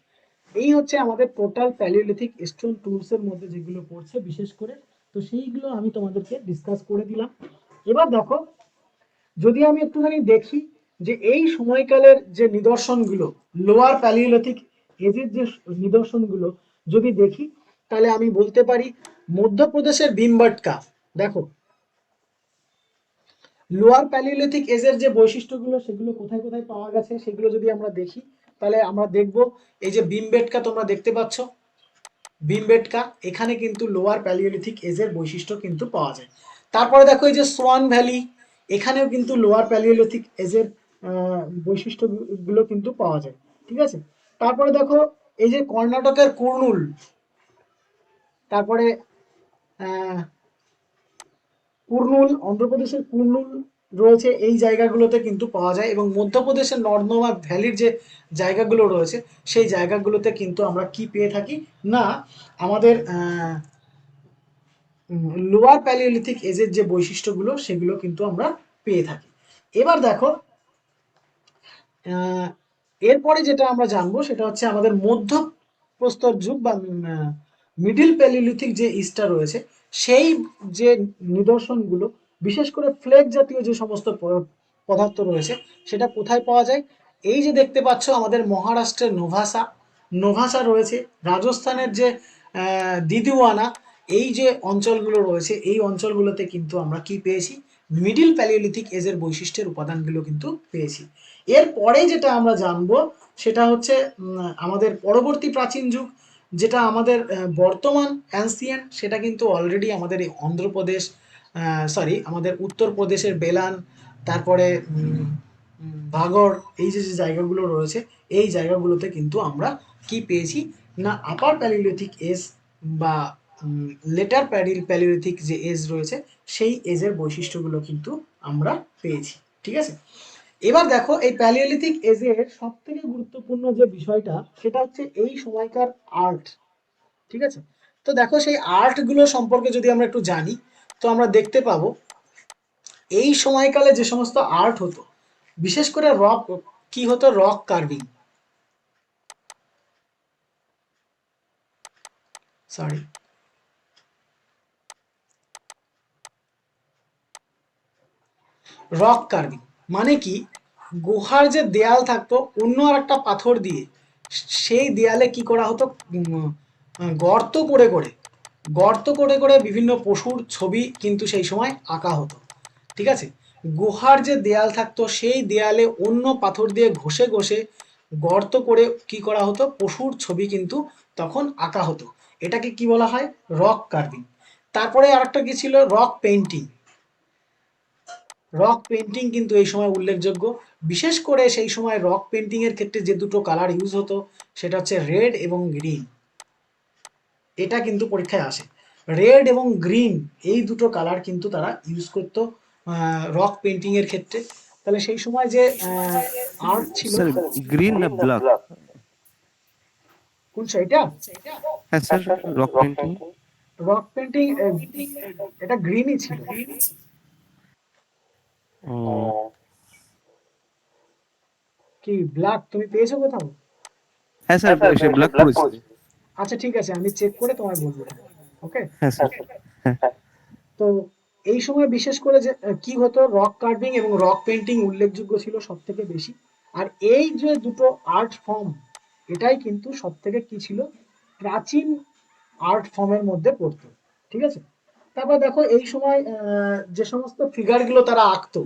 এই হচ্ছে আমাদের টোটাল প্যালিওলিথিক স্টোন টুলস এর মধ্যে যেগুলো পড়ছে বিশেষ করে। তো সেইগুলো আমি তোমাদেরকে ডিসকাস করে দিলাম। এবার দেখো যদি আমি একটুখানি দেখি যে এই সময়কালের যে নিদর্শনগুলো, লোয়ার প্যালিওলিথিক এজের যে নিদর্শনগুলো যদি দেখি, তাহলে আমি বলতে পারি মধ্যপ্রদেশের ভীমবটকা। দেখো লোয়ার প্যালিওলিথিক এজের যে বৈশিষ্ট্যগুলো সেগুলো কোথায় কোথায় পাওয়া গেছে সেগুলো যদি আমরা দেখি, তাহলে আমরা দেখব এই যে ভীমবেটকা তোমরা দেখতে পাচ্ছ, ভীমবেটকা, এখানে কিন্তু লোয়ার প্যালিওলিথিক এজের বৈশিষ্ট্য কিন্তু পাওয়া যায়। তারপরে দেখো এই যে সোয়ান ভ্যালি, এখানেও কিন্তু লোয়ার প্যালিওলিথিক এজের বৈশিষ্ট্যগুলো কিন্তু পাওয়া যায়। ঠিক আছে, তারপরে দেখো এই যে কর্ণাটকের কুর্নুল, তারপরে কুর্নুল, অন্ধ্রপ্রদেশের কুর্নুল রয়েছে, এই জায়গাগুলোতে কিন্তু পাওয়া যায়। এবং মধ্যপ্রদেশের নর্দমা ভ্যালির যে জায়গাগুলো রয়েছে সেই জায়গাগুলোতে কিন্তু আমরা কি পেয়ে থাকি না, আমাদের লোয়ার প্যালিওলিথিক এজের যে বৈশিষ্ট্যগুলো সেগুলো কিন্তু আমরা পেয়ে থাকি। এবার দেখো এরপরে যেটা আমরা জানবো সেটা হচ্ছে আমাদের মধ্যপ্রস্তর যুগ বা মিডিল প্যালিওলিথিক যে ইস্টটা রয়েছে সেই যে নিদর্শনগুলো, বিশেষ করে ফ্লেক জাতীয় যে সমস্ত পদার্থ রয়েছে সেটা কোথায় পাওয়া যায়। এই যে দেখতে পাচ্ছ আমাদের মহারাষ্ট্রের নোভাসা, নোভাসা রয়েছে, রাজস্থানের যে দিদিওয়ানা, এই যে অঞ্চলগুলো রয়েছে এই অঞ্চলগুলোতে কিন্তু আমরা কি পেয়েছি, মিডিল প্যালিওলিথিক এজের বৈশিষ্ট্যের উপাদানগুলো কিন্তু পেয়েছি। এরপরে যেটা আমরা জানবো সেটা হচ্ছে আমাদের পরবর্তী প্রাচীন যুগ, যেটা আমাদের বর্তমান অ্যান্সিয়েন্ট, সেটা কিন্তু অলরেডি আমাদের এই অন্ধ্রপ্রদেশ, সরি আমাদের উত্তরপ্রদেশের বেলান, তারপরে ভাগড়, এই যে যে জায়গাগুলো রয়েছে এই জায়গাগুলোতে কিন্তু আমরা কি পেয়েছি না, আপার প্যালিওলিথিক এজ বা লেটার প্যালিওলিথিক যে এজ রয়েছে সেই এজের বৈশিষ্ট্যগুলো কিন্তু আমরা পেয়েছি। ঠিক আছে, এবার দেখো এই প্যালিওলিথিক এজের সব থেকে গুরুত্বপূর্ণ যে বিষয়টা সেটা হচ্ছে এই সময়কার আর্ট। ঠিক আছে, তো দেখো সেই আর্ট গুলো সম্পর্কে যদি আমরা একটু জানি তো আমরা দেখতে পাবো এই সময়কালে যে সমস্ত আর্ট হতো, বিশেষ করে রক, কি হতো, rock carving, sorry rock carving মানে কি, গুহার যে দেয়াল থাকতো অন্য আর একটা পাথর দিয়ে সেই দেয়ালে কি করা হতো, গর্ত করে করে গর্ত করে করে বিভিন্ন পশুর ছবি কিন্তু সেই সময় আঁকা হতো। ঠিক আছে, গুহার যে দেয়াল থাকতো সেই দেয়ালে অন্য পাথর দিয়ে ঘষে ঘষে গর্ত করে কি করা হতো, পশুর ছবি কিন্তু তখন আঁকা হতো। এটাকে কি বলা হয়, রক কার্ভিং। তারপরে আরেকটা কি ছিল, রক পেইন্টিং। রক পেইন্টিং কিন্তু এই সময় উল্লেখযোগ্য, বিশেষ করে সেই সময় রক পেইন্টিং এর ক্ষেত্রে যে দুটো কালার ইউজ হতো সেটা হচ্ছে রেড এবং গ্রিন। এটা কিন্তু পরীক্ষায় আসে, রেড এবং গ্রিন এই দুটো কালার কিন্তু তারা ইউজ করতো রক পেইন্টিং এর ক্ষেত্রে। তাহলে সেই সময় যে আর্ট ছিল, স্যার, গ্রিন না ব্ল্যাক? কোন সেইটা, হ্যাঁ sir, rock painting. Rock painting এটা গ্রিনই ছিল। ও কি ব্ল্যাক তুমি পেয়েছো কোথাও? হ্যাঁ স্যার, সে ব্ল্যাক পড়েছে। আচ্ছা ঠিক আছে, আমি চেক করে তোমায় বলবো। ওকে, হ্যাঁ স্যার। হ্যাঁ তো এই সময় বিশেষ করে যে কি হতো, রক কার্ভিং এবং রক পেইন্টিং উল্লেখযোগ্য ছিল সব থেকে বেশি। আর এই যে দুটো আর্ট ফর্ম, এটাই কিন্তু সব থেকে কি ছিল, প্রাচীন আর্ট ফর্মের মধ্যে পড়তো। ঠিক আছে, তারপর দেখো এই সময় যে সমস্ত ফিগারগুলো তারা আঁকতো,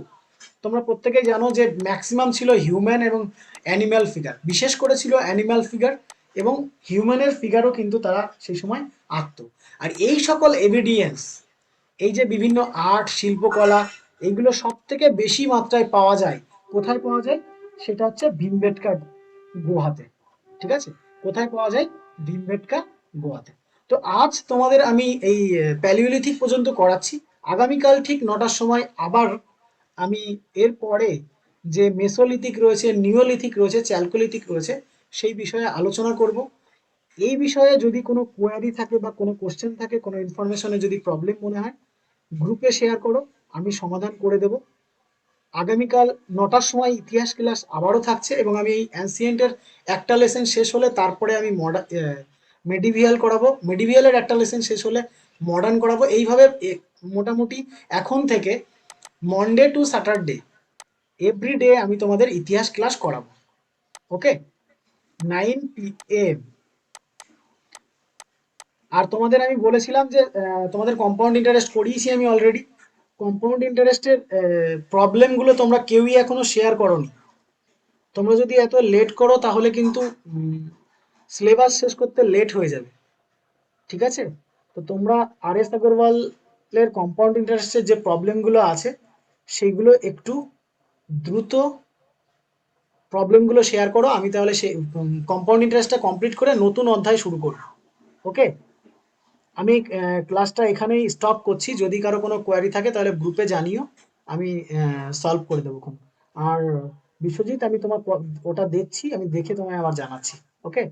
তোমরা প্রত্যেকেই জানো যে ম্যাক্সিমাম ছিল হিউম্যান এবং অ্যানিম্যাল ফিগার, বিশেষ করে ছিল অ্যানিম্যাল ফিগার এবং হিউম্যানের ফিগারও কিন্তু তারা সেই সময় আঁকতো। আর এই সকল এভিডিয়েন্স, এই যে বিভিন্ন আর্ট শিল্পকলা, এইগুলো সব থেকে বেশি মাত্রায় পাওয়া যায় কোথায় পাওয়া যায়, সেটা হচ্ছে ভীমবেটকা গুহাতে। ঠিক আছে, কোথায় পাওয়া যায়, ভীমবেটকা গুহাতে। তো আজ তোমাদের আমি এই প্যালিওলিথিক পর্যন্ত করাচ্ছি, আগামীকাল ঠিক 9টার সময় আবার আমি এর পরে যে মেসোলিথিক রয়েছে, নিওলিথিক রয়েছে, চ্যালকোলিথিক রয়েছে সেই বিষয়ে আলোচনা করব। এই বিষয়ে যদি কোনো কোয়ারি থাকে বা কোনো কোশ্চেন থাকে, কোনো ইনফরমেশনে যদি প্রবলেম মনে হয় গ্রুপে শেয়ার করো, আমি সমাধান করে দেব। আগামীকাল 9টার সময় ইতিহাস ক্লাস আবারও থাকছে এবং আমি এই অ্যান্সিয়েন্টের একটা লেসন শেষ হলে তারপরে আমি মেডিভিয়াল করাবো, মেডিভিয়ালের একটা লেসন শেষ হলে মডার্ন করাবো। এইভাবে মোটামুটি এখন থেকে মনডে টু স্যাটারডে এভরিডে আমি তোমাদের ইতিহাস ক্লাস করাবো। ওকে, 9 PM। আর তোমাদের আমি বলেছিলাম যে তোমাদের কম্পাউন্ড ইন্টারেস্ট করিয়েছি আমি অলরেডি। কম্পাউন্ড ইন্টারেস্টের প্রবলেমগুলো তোমরা কেউই এখনো শেয়ার করোনি। তোমরা যদি এত লেট করো তাহলে কিন্তু সিলেবাস শেষ করতে লেট হয়ে যাবে। ঠিক আছে, তো তোমরা RS আগরওয়ালের কম্পাউন্ড ইন্টারেস্টের যে প্রবলেমগুলো আছে সেইগুলো একটু দ্রুত প্রবলেমগুলো শেয়ার করো, আমি তাহলে সেই কম্পাউন্ড ইন্টারেস্টটা কমপ্লিট করে নতুন অধ্যায় শুরু করব। ওকে, আমি ক্লাসটা এখানেই স্টপ করছি। যদি কারো কোনো কোয়েরি থাকে তাহলে গ্রুপে জানিও, আমি সলভ করে দেবো খন। আর বিশ্বজিৎ, আমি তোমার ওটা দেখছি, আমি দেখে তোমায় আবার জানাচ্ছি। ওকে।